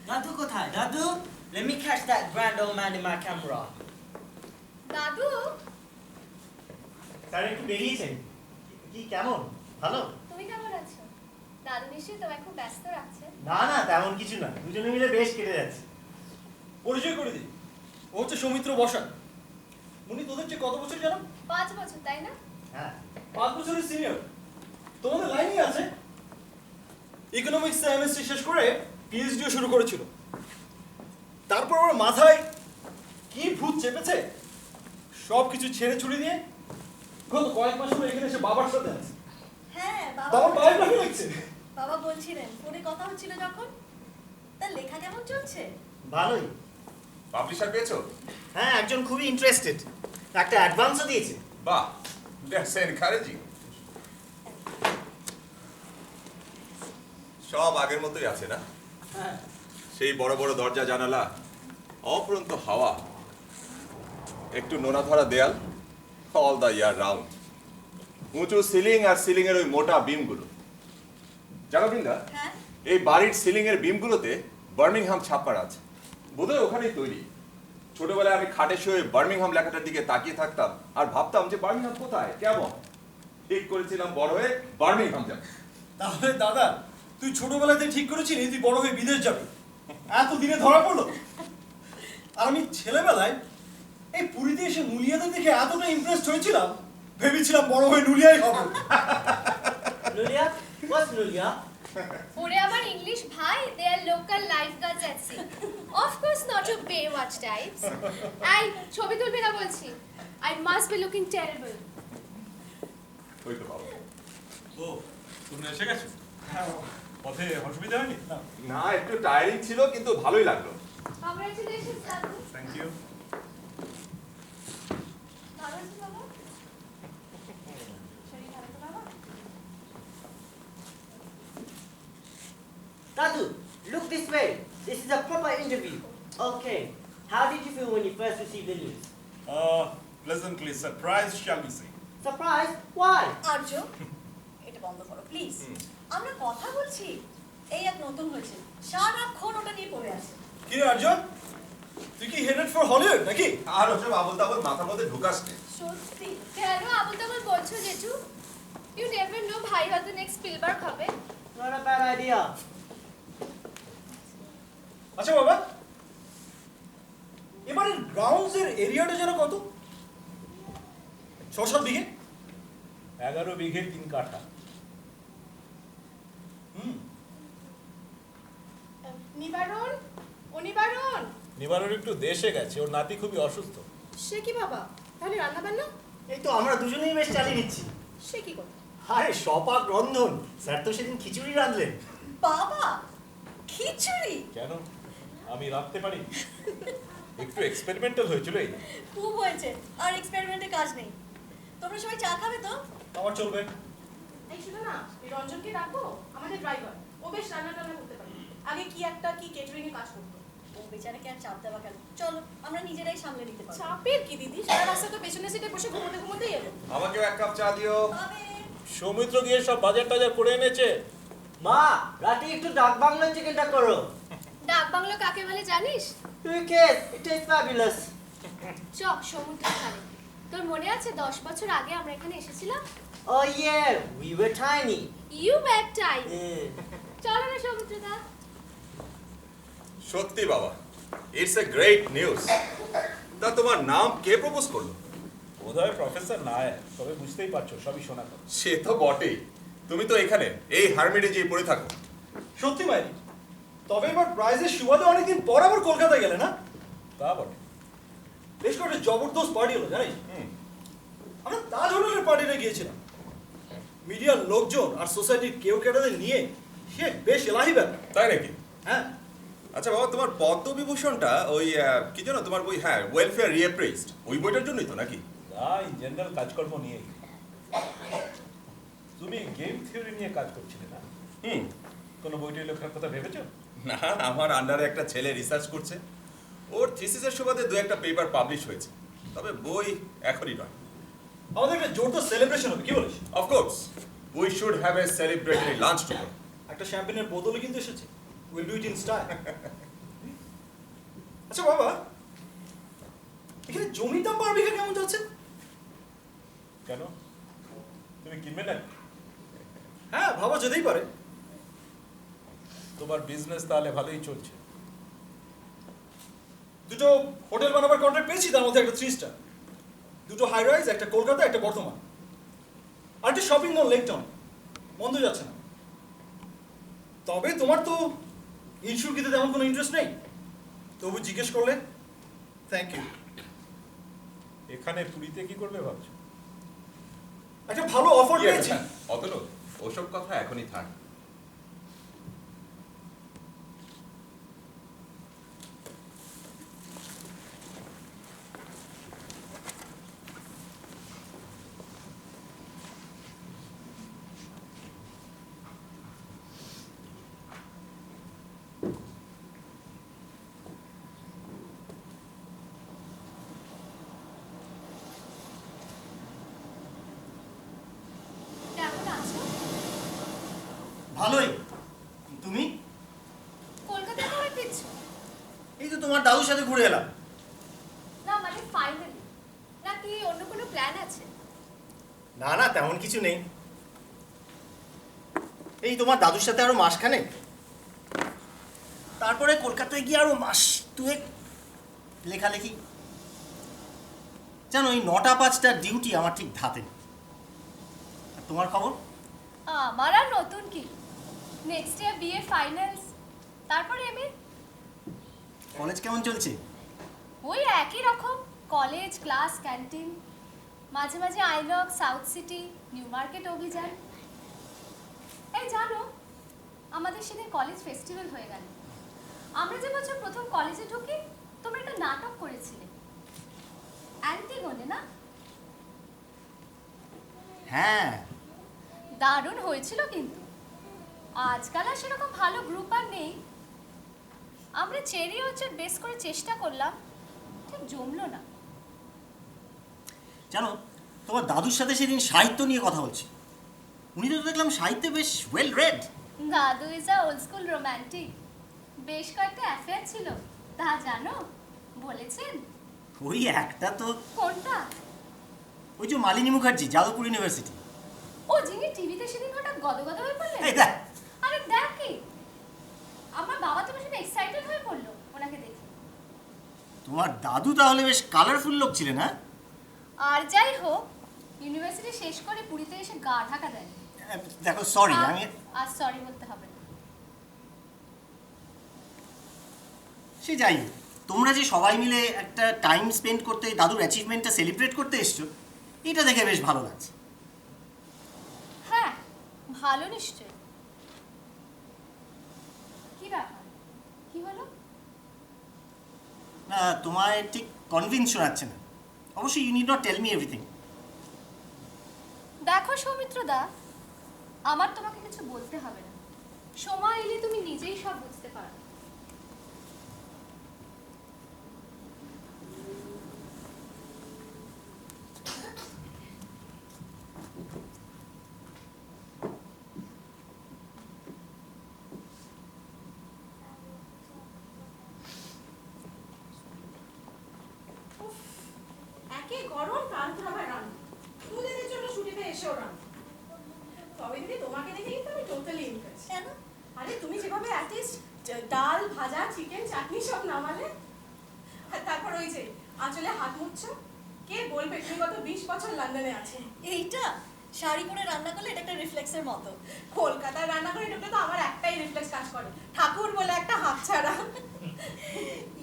দাদু কোথায়? দাদু, let me catch that grand old man in my camera. দাদু, স্যার একটু বেরিয়েছেন, কি কেমন? ভালো? তুমি কেমন আছো? দাদু নিশ্চয়ই তোমায় খুব ব্যস্ত রাখছে। না না, তেমন কিছু না, দুজনে মিলে বেশ কেটে যাচ্ছে। পরিচয় করে দিই, ও হচ্ছে সৌমিত্র বসাক। উনি তোদের চেয়ে কত বছর জানো? 5 বছর, তাই না? হ্যাঁ, 5 বছরের সিনিয়র। তোমাদের লাইনই আছে। ইকোনমিক্সে এমএসসি শেষ করে পিএইচডিও শুরু করেছিল। তারপর ওর মাথায় কি ভূত চেপেছে, সব কিছু ছেড়ে ছুড়ে দিয়ে গত কয়েক মাস হলো এখানে এসে বাবার সাথে আছে। হ্যাঁ, বাবার বায়োগ্রাফি লিখছে। বাবা বলছিলেন ফোনে কথা হচ্ছিল যখন। তার লেখা কেমন চলছে? ভালোই। পাবলিশার পেয়েছো? হ্যাঁ, একজন খুবই ইন্টারেস্টেড, একটা অ্যাডভান্সও দিয়েছে। বাহ, দ্যাটস এনকারেজিং। সব আগের মতোই আছে না? হ্যাঁ। সেই বড় বড় দরজা জানালা, অফুরন্ত হাওয়া, একটু নোনা ধরা দেয়াল, অল দ্য ইয়ার রাউন্ড, উঁচু সিলিং আর সিলিং এর ওই মোটা বিমগুলো। জানো বৃন্দা, হ্যাঁ, এই বাড়ির সিলিং এর বিমগুলোতে বার্মিংহাম ছাপা আছে। বোধহয় ওখানেই তৈরি। ছোটবেলায় আমি খাটে শুয়ে বার্মিংহাম লেখাটার দিকে তাকিয়ে থাকতাম আর ভাবতাম যে বার্মিংহাম কোথায়, কেমন। ঠিক করেছিলাম বড় হয়ে বার্মিংহাম যাব। তাহলে দাদা, তুই ছোটবেলাতে ঠিক করেছিলি তুই বড় হয়ে বিদেশ যাবি, এত দিনে ধরা পড়লো। আর আমি ছেলেবেলায় এই পুরীতে এসে নুলিয়াদের দেখে এতটা ইমপ্রেসড হয়েছিলাম, ভেবেছিলাম বড় হয়ে নুলিয়াই হবো। Nulia? What's Nulia? ওরে আমার ইংলিশ ভাই, they are local lifeguards at sea. Of course not you Baywatch types. আই ছবি তুলবি না বলছি। I must be looking terrible. ওই তো বাবা। ও তুমি এসে গেছো? পথে অসুবিধা হয়নি? না, একটু টায়ারিং ছিল কিন্তু ভালোই লাগলো। কংগ্রাচুলেশনস দাদু। Thank you. ভালো আছি বাবা? শরীর ভালো তো বাবা? Dadu, look this way. This is a proper interview. Okay. How did you feel when you first received the news? Pleasantly surprised, shall we say? Surprised? Why? আর্য, এটা বন্ধ করো প্লিজ। আমরা কথা বলছি, এই এক নতুন হয়েছে, সারাক্ষণ ওটা নিয়ে পড়ে আছে। কি রে আর্জুন, তুই কি হেডেড ফর হলিউড নাকি? আর ওসব আবল তাবল মাথার মধ্যে ঢুকাস নে। সত্যি কেন আবুল তাবুল বলছো জেঠু? ইউ নেভার নো ভাই হয়তো নেক্সট স্পিলবার্গ হবে। Not a bad idea. আচ্ছা বাবা, এবারের গ্রাউন্ডস এর এরিয়াটা যেন কত? 6-7 বিঘে? 11 বিঘে 3 কাঠা। নিবারণ, ও নিবারণ। নিবারণ একটু দেশে গেছে, ওর নাতি খুবই অসুস্থ। সে কি বাবা? তাহলে রান্না বান্না? এই তো আমরা দুজনেই বেশ চালিয়ে নিচ্ছি। সে কি করে? আরে সপাক রন্ধন, স্যার তো সেদিন খিচুড়ি রাঁধলেন। বাবা, খিচুড়ি? কেন আমি রাখতে পারি? একটু এক্সপেরিমেন্টাল হয়েছিল এই। খুব হয়েছে, আর এক্সপেরিমেন্টে কাজ নেই। তোমরা সবাই চা খাবে তো? আমার চলবে। এই শুনো না, এই রঞ্জনকে রাখবো আমাদের ড্রাইভার, ও বেশ রান্না টান্না করতে পারে। আগে কি একটা কি কেটারিং এ কাজ করতো। ও বেচারাকে আর চাপ দেওয়া কেন, চলো আমরা নিজেরাই সামলে নিতে পারবো। চাপের কি দিদি, সারা রাস্তা তো পেছনের সিটে বসে ঘুমোতে ঘুমোতেই এলো। আমাকেও এক কাপ চা দিও। পাবে। সৌমিত্র গিয়ে সব বাজার টাজার করে এনেছে। মা, রাতে একটু ডাক বাংলা চিকেনটা করো। ডাক বাংলো কাকে বলে জানিস? Who cares? It tastes fabulous. চ সমুদ্র ধারে। তোর মনে আছে 10 বছর আগে আমরা এখানে এসেছিলাম? Oh yeah, we were tiny. You bad time. Eh. চলো না সমুদ্রদা। সত্যি বাবা, ইটস এ গ্রেট নিউজ। তা তোমার নাম কে প্রপোজ করলো? বোধহয় প্রফেসর নায়ার, তবে বুঝতেই পারছো সবই শোনা কথা। সে তো বটেই। তুমি তো এখানে এই হারমিটে যেয়ে পড়ে থাকো। সত্যি মাইরি, তবে এবার প্রাইজের সুবাদে অনেকদিন পর আবার কলকাতায় গেলে না? তা বটে। বেশ করে জবরদস্ত পার্টি হলো জানিস। আমরা তাজ হোটেলের পার্টিতে গিয়েছিলাম। মিডিয়ার লোকজন আর সোসাইটির কেউ কেটাদের নিয়ে সে বেশ এলাহি ব্যাপার। তাই নাকি? হ্যাঁ, আচ্ছা বাবা, তোমার পদ্মবিভূষণটা ওই কি যেন তোমার বই, হ্যাঁ, ওয়েলফেয়ার রিঅ্যাপ্রেজড, ওই বইটার জন্যই তো নাকি? না, ইন জেনারেল কাজকর্ম নিয়েই। তুমি গেম থিওরি নিয়ে কাজ করছিলে না? কোনো বইটি লেখার কথা ভেবেছো? না, আমার আন্ডারে একটা ছেলে রিসার্চ করছে। ওর থিসিসের সুবাদে দু একটা পেপার পাবলিশ হয়েছে, তবে বই এখনই নয়। আমাদের একটা জোরদার সেলিব্রেশন হবে, কি বলিস? Of course, we should have a celebratory lunch together. একটা শ্যাম্পেনের বোতলও কিন্তু এসেছে। Will do it in style. আচ্ছা বাবা, এখানে জমির দাম পার বিঘা কেমন যাচ্ছে? কেন, তুমি কিনবে না? হ্যাঁ, ভাবা যেতেই পারে। তোমার বিজনেস তাহলে ভালোই চলছে। দুটো হোটেল বানাবার কন্ট্রাক্ট পেয়েছি, তার মধ্যে একটা 3 স্টার, দুটো হাই রাইজ, একটা কলকাতা, একটা বর্ধমান, আর একটা শপিং মল লেক টাউন। মন্দ যাচ্ছে না। তবে তোমার তো ইনসুরকিতে তেমন কোনো ইন্টারেস্ট নেই, তবু জিজ্ঞেস করলে থ্যাংক ইউ। এখানে পুরীতে কি করবে ভাবছো? একটা ভালো অফার পেয়েছি। অতল, ওসব কথা এখনই থাক। কেমন আছো? ভালোই। তুমি? কলকাতায় কবে ফিরছো? এই তো তোমার দাদুর সাথে ঘুরে এলাম। না মানে ফাইনালি, নাকি অন্য কোনো প্ল্যান আছে? না না, তেমন কিছু নেই। এই তোমার দাদুর সাথে আরো মাসখানে, তারপরে কলকাতায় গিয়ে আরো মাস 2 লেখালেখি। জানো, এই 9টা-5টার ডিউটি আমার ঠিক ধাতে নেই। আর তোমার খবর? আমার আর নতুন কি, নেক্সট ইয়ার বিএ ফাইনালস, তারপরে এমএ। কলেজ কেমন চলছে? ওই একই রকম, কলেজ, ক্লাস, ক্যান্টিন, মাঝে মাঝে আইলক, সাউথ সিটি, নিউ মার্কেট অভিযান। এই জানো, আমাদের সেদিন কলেজ ফেস্টিভ্যাল হয়ে গেল। আমরা যে বছর প্রথম কলেজে ঢুকি, তোমরা একটা নাটক করেছিলে, অ্যান্টিগনে না? হ্যাঁ, দারুণ হয়েছিল কিন্তু। আজকাল আর সেরকম ভালো গ্রুপ আর নেই। আমরা চেরি অর্চার্ড বেস করে চেষ্টা করলাম, ঠিক জমলো না। জানো, তোমার দাদুর সাথে সেদিন সাহিত্য নিয়ে কথা বলছি। উনি তো দেখলাম সাহিত্যে বেশ ওয়েল রেড। দাদু is a old school romantic. বেশ কয়েকটা অ্যাফেয়ার ছিল, তা জানো? বলেছেন। ওই একটা তো, কোনটা? ওই যে মালিনী মুখার্জি, যাদবপুর ইউনিভার্সিটি। ও যিনি টিভিতে সেদিন হঠাৎ গদগদ হয়ে পড়লেন। এই দেখ, আরে দেখ কি, আমার বাবা তো ভীষণ এক্সাইটেড হয়ে পড়লো ওনাকে দেখে। তোমার দাদু তাহলে বেশ কালারফুল লোক ছিলেন, হ্যাঁ? আর যাই হোক, ইউনিভার্সিটি শেষ করে পুরীতে এসে গা ঢাকা দেন। দেখো, সরি, আমি আর সরি বলতে হবে না। সে যাই হোক, তোমরা যে সবাই মিলে একটা টাইম স্পেন্ড করতে, দাদুর অ্যাচিভমেন্টটা সেলিব্রেট করতে এসছো, এটা দেখে বেশ ভালো লাগছে। হ্যাঁ, ভালো নিশ্চয়। কি ব্যাপার, কি হলো? না, তোমায় ঠিক কনভিন্স শোনাচ্ছে না। অবশ্যই you need not tell me everything. দেখো সৌমিত্রদা, আমার তোমাকে কিছু বলতে হবে না। সময় এলে তুমি নিজেই সব বুঝতে পারবে। গরম তারপর আবার রান্না, দুদিনের জন্য ছুটিতে এসেও রান্না। তবে দিদি তোমাকে দেখে কিন্তু আমি টোটালি ইমপ্রেস। কেন? আরে তুমি যেভাবে অ্যাটলিস্ট ডাল ভাজা চিকেন চাটনি সব নামালে, আর তারপর ওই যে আঁচলে হাত মুছছো, কে বলবে তুমি গত 20 বছর লন্ডনে আছে। এইটা শাড়ি পরে রান্না করলে এটা একটা রিফ্লেক্সের মতো। কলকাতায় রান্না করে ঢুকলে তো আমার একটাই রিফ্লেক্স কাজ করে, ঠাকুর বলে একটা হাত ছাড়া।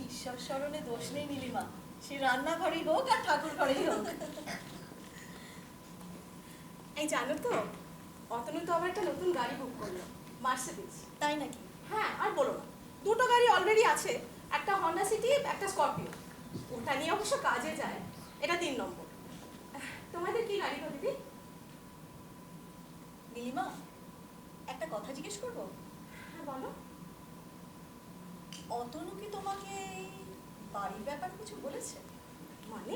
ঈশ্বর স্মরণে দোষ নেই নীলিমা, সে রান্নাঘরেই হোক আর ঠাকুর ঘরেই হোক। এই জানো তো, অতনু তো আবার একটা নতুন গাড়ি বুক করলো, মার্সিডিজ। তাই নাকি? হ্যাঁ, আর বলো না, দুটো গাড়ি অলরেডি আছে, একটা হন্ডা সিটি, একটা স্করপিও। ওটা নিয়ে অবশ্য কাজে যায়, এটা 3 নম্বর। তোমাদের কি গাড়ি গো দিদি? নীলিমা, একটা কথা জিজ্ঞেস করবো? হ্যাঁ বলো। অতনু কি তোমাকে এই বাড়ির ব্যাপারে কিছু বলেছে? মানে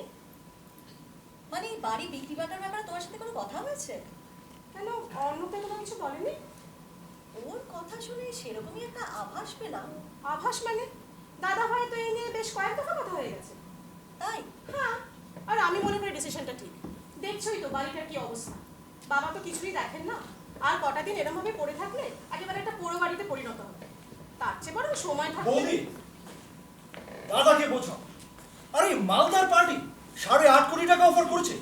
মানে এই বাড়ি বিক্রি বাটার ব্যাপারে তোমার সাথে কোনো কথা হয়েছে? কেন, অন্যতে কোনো কিছু বলেনি? ওর কথা শুনে সেরকমই একটা আভাস পেলাম। আভাস মানে? দাদা ভাই তো এই নিয়ে বেশ কয়েক দফা কথা হয়ে গেছে। তাই? হ্যাঁ, আর আমি মনে করি ডিসিশনটা ঠিক। দেখছোই তো বাড়িটার কি অবস্থা, বাবা তো কিছুই দেখেন না, আর কটা দিন এরম ভাবে পড়ে থাকলে একেবারে একটা পুরো বাড়িতে পরিণত হবে। তার চেয়ে বরং সময় থাকলে। বৌদি, দাদাকে বোঝাও। আরে মালদার পার্টি 8.5 কোটি টাকা অফার করেছে,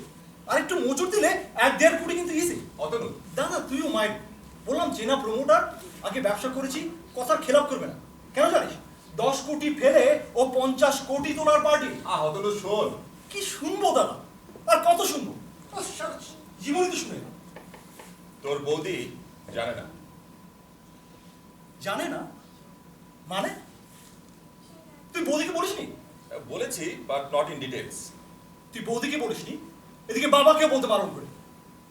আর একটু মজুর দিলে 1.5 কোটি কিন্তু ইজি। অতনু, দাদা তুইও মাইন্ড, বললাম চেনা প্রমোটার, আগে ব্যবসা করেছি, কথার খেলাপ করবে না। কেন জানিস, 10 কোটি ফেলে ও 50 কোটি তোলার পার্টি। অতনু শোন। কি শুনবো দাদা, আর কত শুনবো? জীবনে তো শুনে না। তোর বৌদি জানে না। জানে না মানে? তুই বৌদিকে বলিসনি? বলেছি, বাট নট ইন ডিটেলস। তুই বৌদিকে বলিসনি, এদিকে বাবাকে বলতে বারণ করে।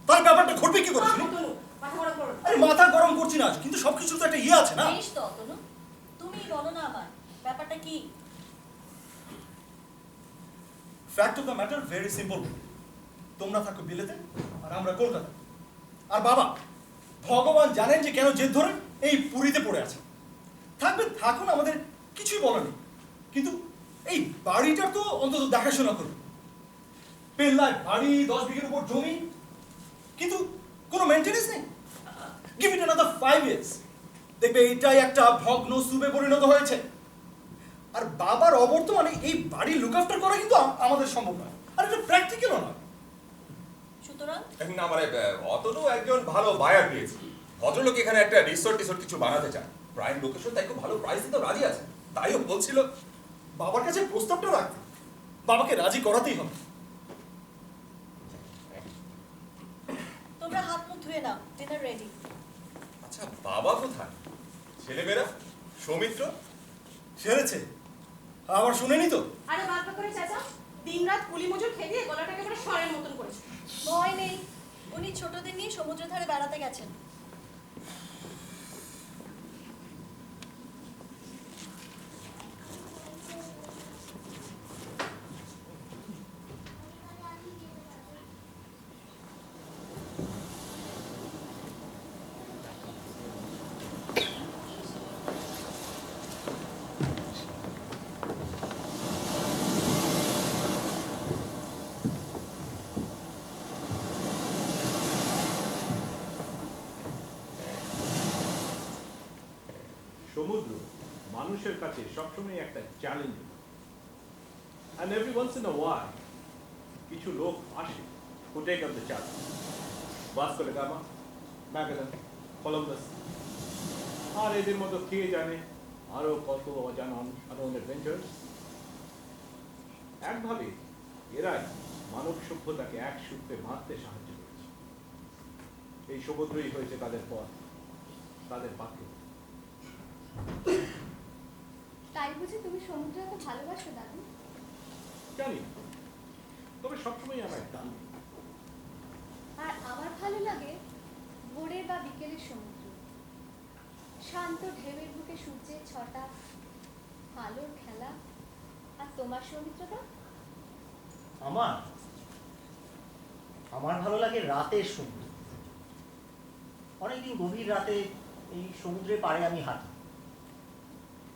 তার ব্যাপারটা ঘটবে কি করে শুনি? অতনু, মাথা গরম করো না। আরে মাথা গরম করছি না, কিন্তু সবকিছু তো একটা ইয়ে আছে না। বেশ তো অতনু, তুমি বলো না আমার ব্যাপারটা কি? Fact of the matter very simple. তোমরা থাকো বিলেতে আর আমরা কলকাতা। আর বাবা, ভগবান জানেন যে কেন জেদ ধরে এই পুরীতে পড়ে আছে। থাকবে থাকুন, আমাদের কিছুই বলার নেই, কিন্তু এই বাড়িটার তো অন্তত দেখাশোনা করবে। পেল্লায় বাড়ি, 10 বিঘের উপর জমি, কিন্তু কোনো মেনটেনেন্স নেই। গিভ ইট অ্যানাদার 5 ইয়ার্স, দেখবে এটাই একটা ভগ্ন স্তূপে পরিণত হয়েছে। আর বাবার অবর্তমানে এই বাড়ি লুক আফটার করা কিন্তু আমাদের সম্ভব নয়, আর এটা প্র্যাকটিক্যালও নয়। সুতরাং না মানে অতনু একজন ভালো বায়ার পেয়েছে। ভদ্রলোক এখানে একটা রিসোর্ট কিছু বানাতে চান, প্রাইম লোকেশন, তাই খুব ভালো প্রাইস দিতে রাজি আছে। তাইও বলছিল বাবার কাছে প্রস্তাবটা রাখতে, বাবাকে রাজি করাতেই হবে। তোমরা হাত মুখ ধুয়ে নাও, ডিনার রেডি। আচ্ছা বাবা কোথায়? ছেলেমেয়েরা, সৌমিত্র? সেরেছে, আবার শুনেনি তো? আরে বাদ করে চাচা, দিনরাত কুলি মজুর খেয়ে দিয়ে গলাটাকে একেবারে সরের মতন করেছে। ভয় নেই, উনি ছোটদের নিয়ে সমুদ্র ধারে বেড়াতে গেছেন। সমুদ্র মানুষের কাছে সবসময় একটা challenge, and every once in a while কিছু লোক আসে who take up the challenge. Vasco da Gama, Magellan, Columbus, আর এদের মতো কে জানে আরো কত অজানা আননোন অ্যাডভেঞ্চার্স। একভাবে এরাই মানব সভ্যতাকে এক সূত্রে বাঁধতে সাহায্য করেছে। এই সমুদ্রই হয়েছে তাদের পথ, তাদের পাখি। তাই বুঝি তুমি সমুদ্র এত ভালোবাসো দাদু? জানি না, তবে সবসময় আমার টান। আর আমার ভালো লাগে ভোরের বা বিকেলের সমুদ্র, শান্ত ঢেউয়ের বুকে সূর্যের ছটা, আলোর খেলা। আর তোমার সৌমিত্রটা? আমার ভালো লাগে রাতের সমুদ্র। অনেকদিন গভীর রাতে এই সমুদ্রের পাড়ে আমি হাঁটি।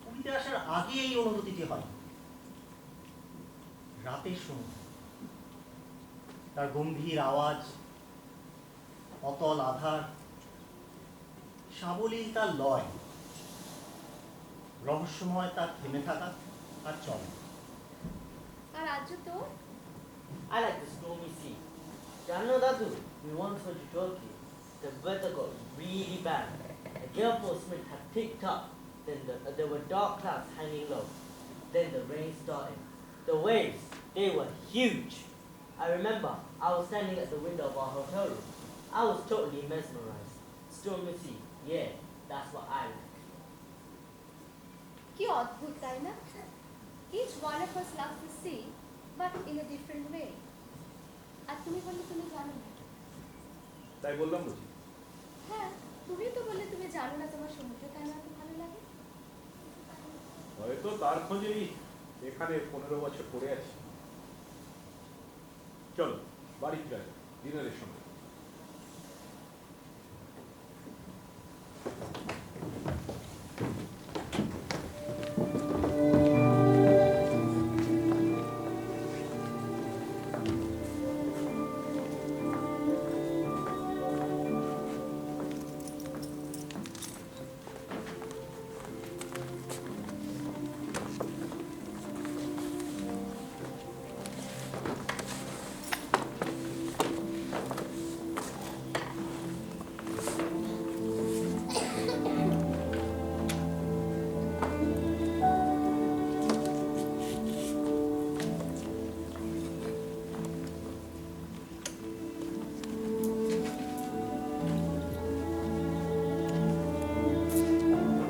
পুরীতে আসার আগে এই অনুভূতিটি হয়, রাতের সমুদ্র। তার গম্ভীর আওয়াজ, অতল আধার, সাবলীল তার লয়, রহস্যময় তার থেমে থাকা আর চলে। আর আজ তো I like the stormy sea. Jano Dadu, we once went to Turkey. The weather got really bad. The gale force wind had picked up. Then there were dark clouds hanging low. Then the rain started. The waves, they were huge. I remember I was standing at the window of our hotel room. I was totally mesmerized. Stormy sea, yeah, that's what I like. কি অদ্ভুত তাই না? Each one of us loves the sea, but in a different way. আর তুমি বললে তুমি জানো না। তাই বললাম বুঝি। হ্যাঁ, তুমি তো বললে তুমি জানো না তোমার সমুদ্র কেন এত ভালো লাগে। হয়তো তার খোঁজেই এখানে 15 বছর পড়ে আছি। চলো বাড়ি ফিরে যাই ডিনারের সময়।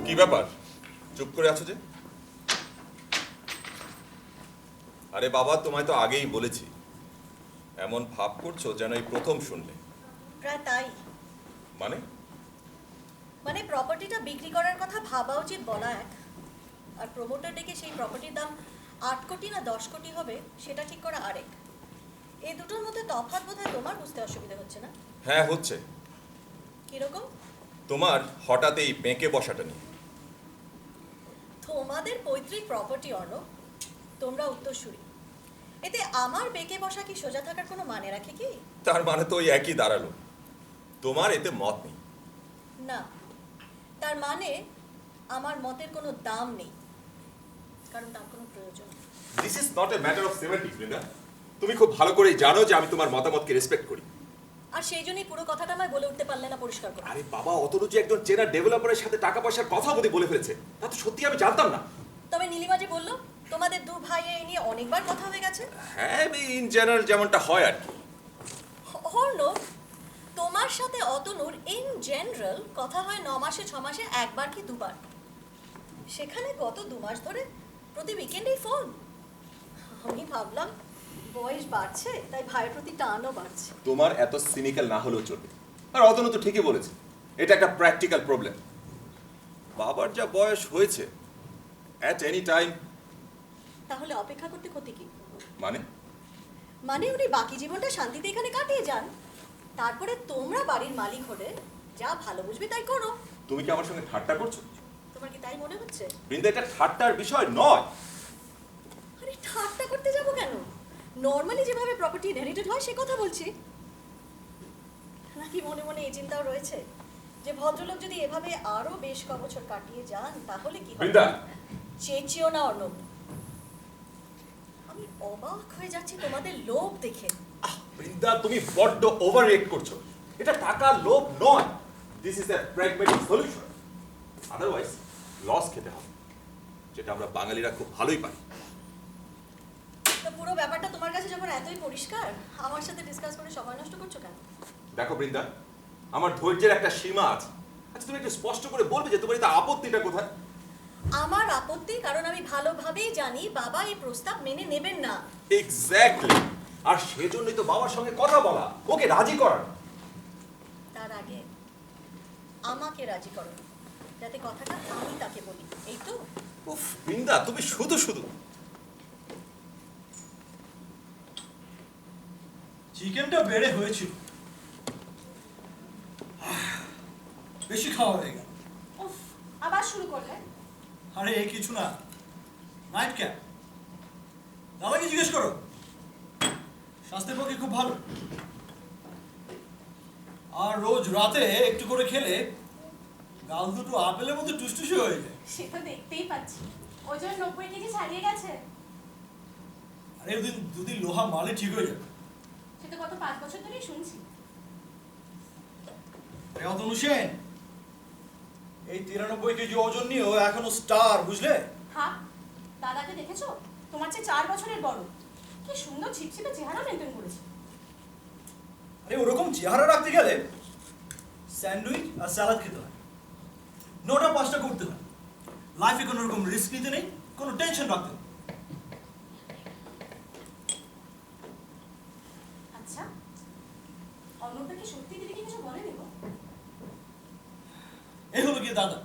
কি ব্যাপার, চুপ করে আছো যে? আরে বাবা, তোমায় তো আগেই বলেছি। এমন ভাব করছো যেন এই প্রথম শুনলে। প্রায় তাই। মানে প্রপার্টিটা বিক্রি করার কথা ভাবা উচিত বলা এক, আর প্রমোটার ডেকে সেই প্রপার্টির দাম 8 কোটি না 10 কোটি হবে সেটা ঠিক করা আরেক। এই দুটোর মধ্যে তফাৎ বোধহয় তোমার বুঝতে অসুবিধা হচ্ছে না? হ্যাঁ হচ্ছে। কিরকম? তোমার হঠাৎ এই বেঁকে বসাটা নিয়ে। তোমাদের পৈতৃক প্রপার্টি অর্ণব, তোমরা উত্তরসূরি, এতে আমার বেঁকে বসা কি সোজা থাকার কোনো মানে রাখে কি? তার মানে তো ওই একই দাঁড়ালো, তোমার এতে মত নেই। না, তার মানে আমার মতের কোনো দাম নেই, কারণ তার কোনো প্রয়োজন। This is not a matter of semantic, Brinda. তুমি খুব ভালো করেই জানো যে আমি তোমার মতামতকে রেসপেক্ট করি। আর সেই জন্যই পুরো কথাটা আমায় বলে উঠতে পারলে না পরিষ্কার করে। আরে বাবা, অতটুকু যে একজন চেনা ডেভেলপারের সাথে টাকা পয়সার কথা বলে ফেলেছে, তা তো সত্যি আমি জানতাম না। তবে নীলিমা যে বললো তোমাদের দু ভাই এই নিয়ে অনেকবার কথা হয়ে গেছে। হ্যাঁ, ইন জেনারেল যেমনটা হয় আর কি। অর্ণব, তোমার সাথে অতনুর ইন জেনারেল কথা হয় 9 মাসে 6 মাসে একবার কি দুবার, সেখানে গত 2 মাস ধরে প্রতি উইকেন্ডেই ফোন। আমি ভাবলাম বয়স বাড়ছে তাই ভাইয়ের প্রতি টানও বাড়ছে। তোমার এত সিনিক্যাল না হলেও চলবে। আর অতনু তো ঠিকই বলেছে, এটা একটা প্র্যাকটিক্যাল প্রবলেম। বাবার যা বয়স হয়েছে, অ্যাট এনি টাইম। তাহলে অপেক্ষা করতে ক্ষতি কি? মানে উনি বাকি জীবনটা শান্তিতে এখানে কাটিয়ে যান, তারপরে তোমরা বাড়ির মালিক হলে যা ভালো বুঝবে তাই করো। তুমি কি আমার সঙ্গে ঠাট্টা করছো? তোমার কি তাই মনে হচ্ছে? বৃন্দা, এটা ঠাট্টার বিষয় নয়। আরে ঠাট্টা করতে যাবো কেন? নর্মালি যেভাবে প্রপার্টি ইনহেরিটেড হয় সে কথা বলছি। নাকি মনে মনে এই চিন্তাও রয়েছে যে ভদ্রলোক যদি এভাবে আরো বেশ ক বছর কাটিয়ে যান তাহলে কি হবে? বৃন্দা, চেঁচিও না অর্ণব, আমি অবাক হয়ে যাচ্ছি তোমাদের লোভ দেখে। বৃন্দা, তুমি বড্ড ওভাররেট করছো। এটা টাকার লোভ নয়। This is a pragmatic solution. Otherwise loss খেতে হবে, যেটা আমরা বাঙালিরা খুব ভালোই পারি। তো পুরো ব্যাপারটা তোমার কাছে যখন এতই পরিষ্কার, আমার সাথে ডিসকাস করে সময় নষ্ট করছো কেন? দেখো বৃন্দা, আমার ধৈর্যের একটা সীমা আছে। আচ্ছা, তুমি একটু স্পষ্ট করে বলবে যে তোমার এটা আপত্তিটা কোথায়? আমার আপত্তি কারণ আমি ভালোভাবেই জানি বাবা এই প্রস্তাব মেনে নেবেন না। এক্স্যাক্টলি। আর সেজন্যই তো বাবার সঙ্গে কথা বলা, ওকে রাজি করানো। তার আগে আমাকে রাজি করো, যাতে কথাটা আমি তাকে বলি। এই তো। উফ বৃন্দা, তুমি শুধু শুধু। চিকেনটা বেড়ে হয়েছিল, বেশি খাওয়া হয়ে গেল। উফ, আবার শুরু করলে? আরে এই কিছু না, নাইট ক্যাপ। দাদাকে জিজ্ঞেস করো, স্বাস্থ্যের পক্ষে খুব ভালো। আর রোজ রাতে একটু করে খেলে গাল দুটো আপেলের মতো টুসটুসে হয়ে যায়। সে তো দেখতেই পাচ্ছি, ওজন 90 কেজি ছাড়িয়ে গেছে। আরে দুদিন লোহা মালে ঠিক হয়ে যাবে। সে তো গত 5 বছর ধরেই শুনছি। আরে অতনু সেন, এই 93 কেজি ওজন নিয়েও এখনো স্টার, বুঝলে? হ্যাঁ, দাদাকে দেখেছো? তোমার চেয়ে 4 বছরের বড়। কি সুন্দর ছিপছিপে চেহারা মেনটেন করেছে। আরে ওরকম চেহারা রাখতে গেলে স্যান্ডউইচ আর স্যালাড খেতে হয়, 9টা 5টা করতে হয়। লাইফে কোনো রকম রিস্ক নিতে নেই, কোনো টেনশন রাখতে নেই। আচ্ছা, অর্ণবদা কি সত্যি দিদিকে কিছু বলেনি গো? এই হলো গিয়ে দাদা।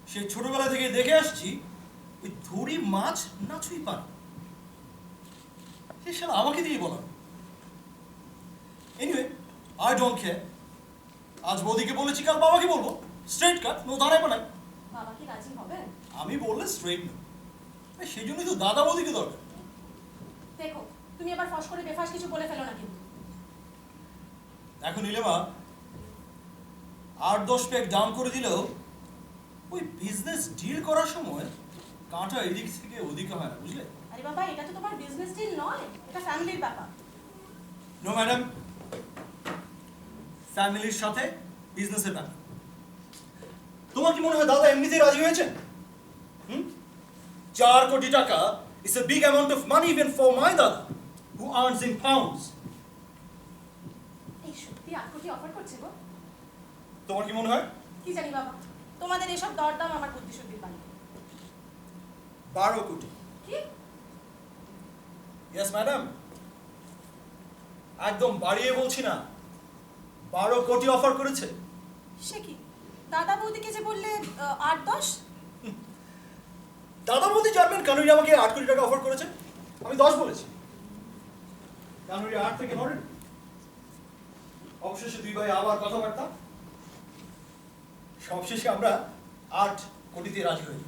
সে ছোটবেলা থেকে দেখে আসছি ওই ধরি মাছ না ছুঁই পান, সে শালা আমাকে দিয়ে বলা। Anyway, I don't care. আজ বৌদিকে বলেছি, কাল বাবাকে বলবো। স্ট্রেট কাট, নো দাঁড়ায় পাঠায়। বাবা কি রাজি হবেন? আমি বললে স্ট্রেট নো। সেই জন্যই তো দাদা বৌদিকে দরকার। দেখো, তুমি আবার ফস করে বেফাস কিছু বলে ফেলো না কিন্তু। এখন নীলিমা 8-10 পেগ দাম করে দিলেও ওই বিজনেস ডিল করার সময় কাঁটা এদিক থেকে ওদিকে হয় না, বুঝলে? আরে বাবা, এটা তো তোমার বিজনেস ডিল নয়, এটা ফ্যামিলির ব্যাপার। নো ম্যাডাম, ফ্যামিলির সাথে বিজনেসের ব্যাপার। তোমার কি মনে হয় দাদা এমনিতেই রাজি হয়েছে? 4 কোটি টাকা is a big amount of money even for my দাদা হু আর্নস ইন পাউন্ডস। এই সত্যি 8 কোটি অফার করছে গো? তোমার কি মনে হয়? কি জানি বাবা, তোমাদের এসব দরদাম আমার বুদ্ধিশুদ্ধির বাইরে। 12 কোটি। কি? ইয়েস ম্যাডাম, একদম বাড়িয়ে বলছি না, 12 কোটি অফার করেছে। সে কি, দাদা বৌদিকে যে বললে 8-10? দাদা বৌদি জানবেন কানুরি আমাকে 8 কোটি টাকা অফার করেছে, আমি 10 বলেছি। কানুরি 8 থেকে নড়েন। অবশেষে 2 ভাই আবার কথাবার্তা, সবশেষে আমরা 8 কোটিতে রাজি হই।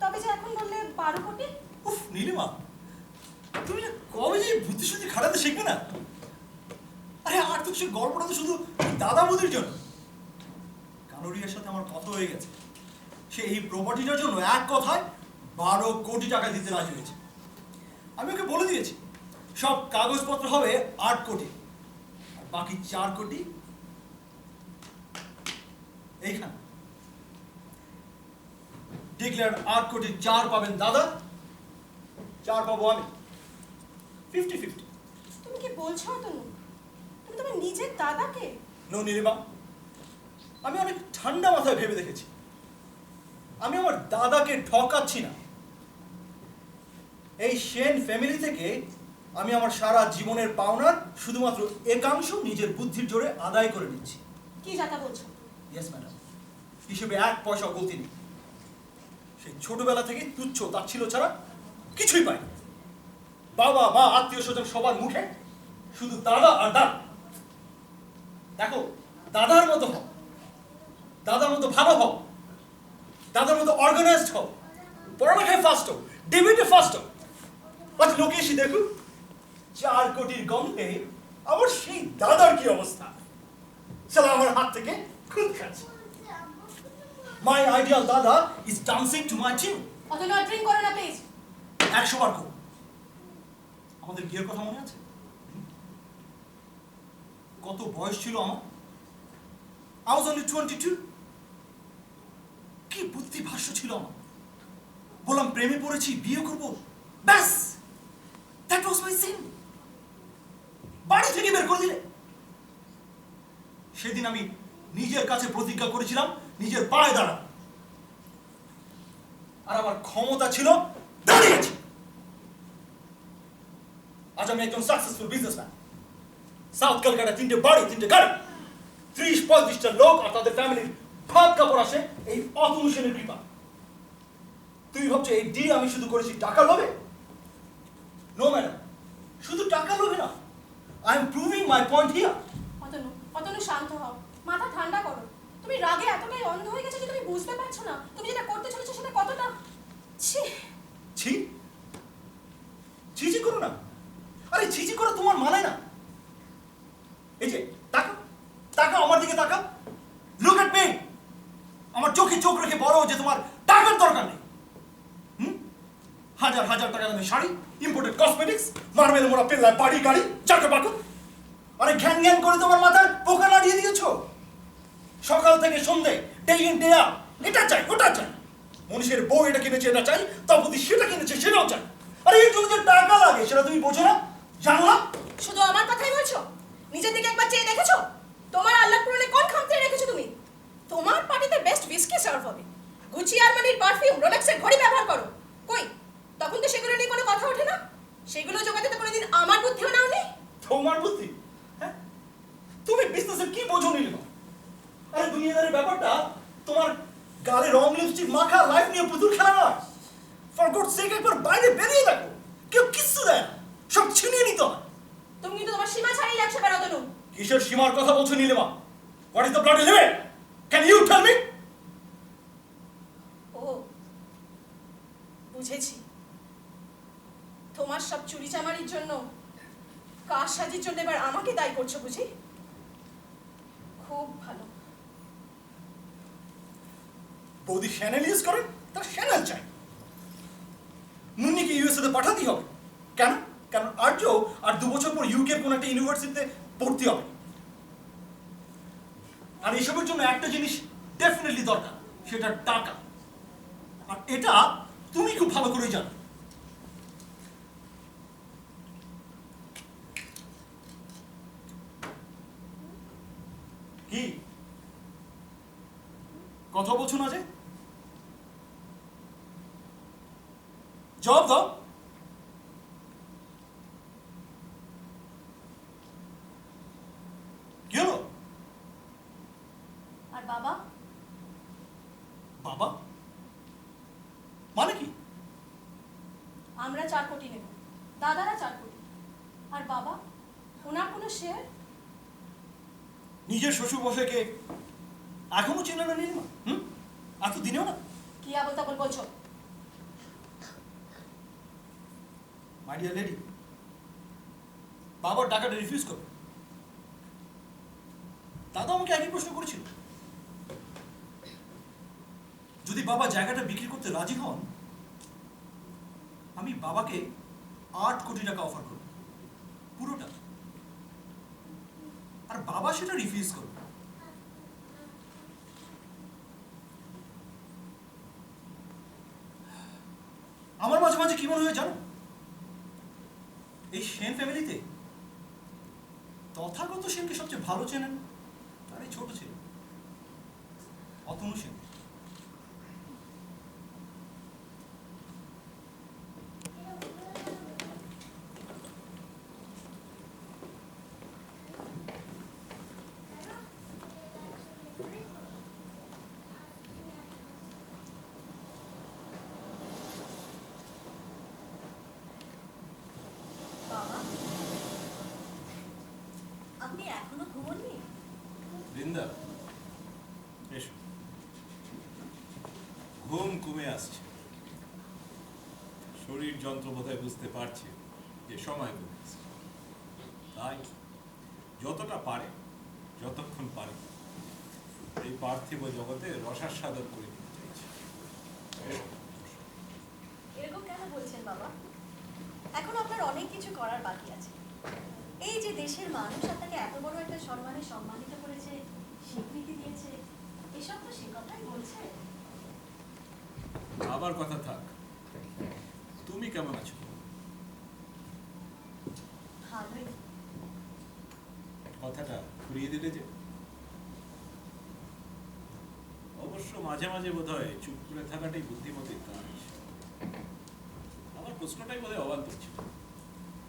তবে যে এখন বললে 12 কোটি? উফ নীলিমা, তুমি না কবে যে বুদ্ধিশুদ্ধি খাটাতে শিখবে না? আরে আর তো সে গল্পটা তো শুধু দাদা বৌদির জন্য। কানুরিয়ার সাথে আমার কথা হয়ে গেছে, সে এই প্রপার্টিটার জন্য এক কথায় 12 কোটি টাকা দিতে রাজি হয়েছে। আমি ওকে বলে দিয়েছি সব কাগজপত্র হবে 8 কোটি, আর বাকি 4 কোটি এইখানে ডিক্লেয়ার। 8 কোটি 4 পাবেন দাদা, 4 পাবো আমি। 50-50। তুমি কি বলছো তনু? তুমি তোমার নিজের দাদাকে? নো নীলিমা, আমি অনেক ঠান্ডা মাথায় ভেবে দেখেছি, আমি আমার দাদাকে ঠকাচ্ছি না। এই সেন ফ্যামিলি থেকে আমি আমার সারা জীবনের পাওনার শুধুমাত্র একাংশ নিজের বুদ্ধির জোরে আদায় করে নিচ্ছি। কি যাতা বলছো? ইয়েস ম্যাডাম, হিসেবে 1 পয়সা গলতি নেই। সেই ছোটবেলা থেকে তুচ্ছ তাচ্ছিল্য ছাড়া কিছুই পাই। বাবা মা আত্মীয় স্বজন সবার মুখে শুধু দাদা আর দাদা। দেখো, দাদার মতো হও, দাদার মতো ভালো হও, দাদার মতো অর্গানাইজড হও, পড়ালেখায় ফার্স্ট হও, ডিবেটে ফার্স্ট হও। আজ লোকে এসে দেখুন 4 কোটির গন্ধে আমার সেই দাদার কি অবস্থা, সেটা আমার হাত থেকে খুদ খাচ্ছে। My ideal dada is dancing to my tune. অত নয়, ড্রিঙ্ক করো না প্লিজ। 100 বার করো। আমাদের বিয়ের কথা মনে আছে? কত বয়স ছিল আমার? I was only 22. কি বুদ্ধি ভাষ্য ছিল আমার। বললাম প্রেমে পড়েছি, বিয়ে করব, ব্যাস, that was my sin. বাড়ি থেকে বের করে দিলে। সেদিন আমি নিজের কাছে প্রতিজ্ঞা করেছিলাম নিজের পায়ে দাঁড়া, আর আমার ক্ষমতা ছিল, দাঁড়িয়েছি। আজ আমি একজন সাকসেসফুল বিজনেসম্যান। সাউথ কলকাতা 3টে বাড়ি, 3টে গাড়ি, 30-35টা লোক আর তাদের ফ্যামিলির ভাত কাপড় আসে এই অতনু সেনের কৃপা। তুই ভাবছো এই ডিল আমি শুধু করেছি টাকা লোভে? নো ম্যাডাম, শুধু টাকা লোভে না, I am proving my point here. Atanu শান্ত হও, মাথা ঠান্ডা করো। তুমি রাগে এতটাই অন্ধ হয়ে গেছো যে তুমি বুঝতে পারছো না তুমি যেটা করতে চলেছো সেটা কতটা ছি। ছি ছি ছি করো না। আরে ছি ছি করার শাড়ি, ইম্পোর্টেড কসমেটিক্স, মার্বেল মোড়া পেল্লায় বাড়ি গাড়ি, চাকা পাকো। আরে ঘ্যান ঘ্যান করে তোমার মাথায় পোকা নাড়িয়ে দিয়েছো। সকাল থেকে সন্ধে, ডে ইন ডে আউট, এটা চাই ওটা চাই। মনীষের বউ এটা কিনেছে এটা চাই, তপতি সেটা কিনেছে সেটাও চাই। আরে এর জন্য যে টাকা লাগে সেটা তুমি বোঝো না, জানো না? শুধু আমার কথাই বলছো? নিজের দিকে একবার চেয়ে দেখেছো? তোমার আল্লাহ পূরণে কোন খামতে রেখেছো তুমি? তোমার পার্টিতে বেস্ট বিস্কি সার্ভ হবে, গুচি আরমানির পারফিউম, রোলেক্সের ঘড়ি ব্যবহার করো। কই, তখন তো সেগুলো নিয়ে কোনো কথা ওঠে না। সেগুলো জোগাতে তো কোনোদিন আমার বুদ্ধিও নাও নেই। তোমার বুদ্ধি? হ্যাঁ, তুমি বিজনেসে কি বোঝো নিলে না? আরে দুনিয়াদারের ব্যাপারটা তোমার গালে রং লিপস্টিক মাখা লাইফ নিয়ে পুতুল খেলা নয়। ফর গড সেক একবার বাইরে বেরিয়ে দেখো, কেউ কিচ্ছু দেয় না, সব ছিনিয়ে নিতে হয়। তুমি কিন্তু তোমার সীমা ছাড়িয়ে যাচ্ছে বেরোতনু। কিসের সীমার কথা বলছো Nilima? What is the bloody limit? Can you tell me? ও বুঝেছি, তোমার সব চুরি চামারির জন্য, কাজ সাজির জন্য এবার আমাকে দায়ী করছো বুঝি? খুব ভালো। বৌদি শ্যানেল ইউজ করেন, তার শ্যানেল চাই। মুন্নিকে ইউএসএ তে পাঠাতেই হবে। কেন? কারণ আর্য আর 2 বছর পর ইউকে কোন একটা ইউনিভার্সিটিতে ভর্তি হবে। আর এসবের জন্য একটা জিনিস ডেফিনেটলি দরকার, সেটা টাকা। আর এটা তুমি খুব ভালো করেই জানো। কি কথা বলছো না যে? জবাব দাও। কি হলো? আর বাবা? বাবা মানে কি? আমরা 4 কোটি নেব, দাদারা 4 কোটি। আর বাবা, ওনার কোনো শেয়ার? নিজের শ্বশুর মশাইকে এখনো চেনে না নীলিমা? এত দিনেও না? কি আবল তাবল বলছো? মাই ডিয়ার লেডি, বাবার টাকাটা রিফিউজ করো। দাদা আমাকে একই প্রশ্ন করেছিল। যদি বাবা জায়গাটা বিক্রি করতে রাজি হন, আমি বাবাকে 8 কোটি টাকা অফার করব, পুরোটা। আর বাবা সেটা রিফিউজ করবে। আমার মাঝে মাঝে কি মনে হয় জানো? এই সেন ফ্যামিলিতে তথাগত সেনকে সবচেয়ে ভালো চেনেন তার এই ছোট ছেলে অতনু সেন। বাবা, আপনি এখনো ঘুমোননি? বৃন্দা, এসো। ঘুম কমে আসছে, শরীর যন্ত্র বোধহয় বুঝতে পারছে যে সময় কমে আসছে। তাই যতটা পারে, যতক্ষণ পারে, এই পার্থিব জগতে রসাস্বাদন করে দিতে চাইছে। এরকম কেন বলছেন বাবা? এখন আপনার অনেক কিছু করার বাকি আছে। এই যে দেশের মানুষ আপনাকে এত বড় একটা সম্মানে সম্মানিত করেছে, স্বীকৃতি দিয়েছে, এসব তো সে কথাই বলছে। আবার কথা থাক, তুমি কেমন আছো? ভালোই। কথাটা ঘুরিয়ে দিলে যে। অবশ্য মাঝে মাঝে বোধ হয় চুপ করে থাকাটাই বুদ্ধিমতীর কাজ। আমার প্রশ্নটাই বোধ হয় অবান্তর ছিল।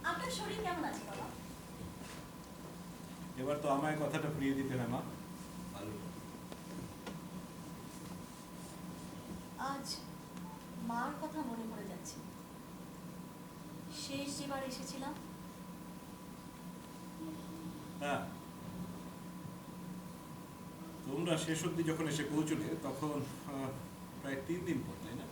আপনার শরীর কেমন আছে বাবা? এবার তো আমায় কথাটা ঘুরিয়ে দিতে না মা। ভালো। আজ মার কথা মনে পড়ে যাচ্ছে। শেষ যেবার এসেছিলাম, হ্যাঁ, তোমরা শেষ অব্দি যখন এসে পৌঁছলে তখন প্রায় 3 দিন পর, তাই না?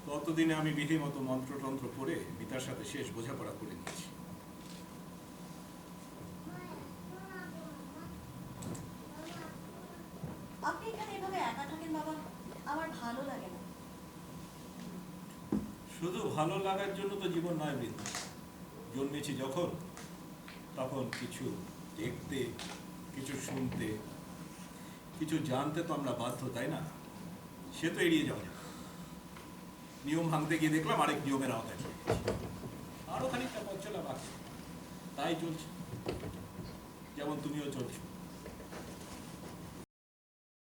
ততদিনে আমি বিধি মতো মন্ত্রতন্ত্র পড়ে মিতার সাথে শেষ বোঝাপড়া করে নিয়েছি। আপনি এখানে এভাবে একা থাকেন বাবা, আমার ভালো লাগে না। শুধু ভালো লাগার জন্য তো জীবন নয় বৃদ্ধ। জন্মেছি যখন, তখন কিছু দেখতে, কিছু শুনতে, কিছু জানতে তো আমরা বাধ্য, তাই না? সে তো এড়িয়ে যাওয়া যায়। নিয়ম ভাঙতে গিয়ে দেখলাম আরেক নিয়মের আওতায় চলে গেছি। আরো খানিকটা পথ চলা বাকি, তাই চলছে, যেমন তুমিও চলছো।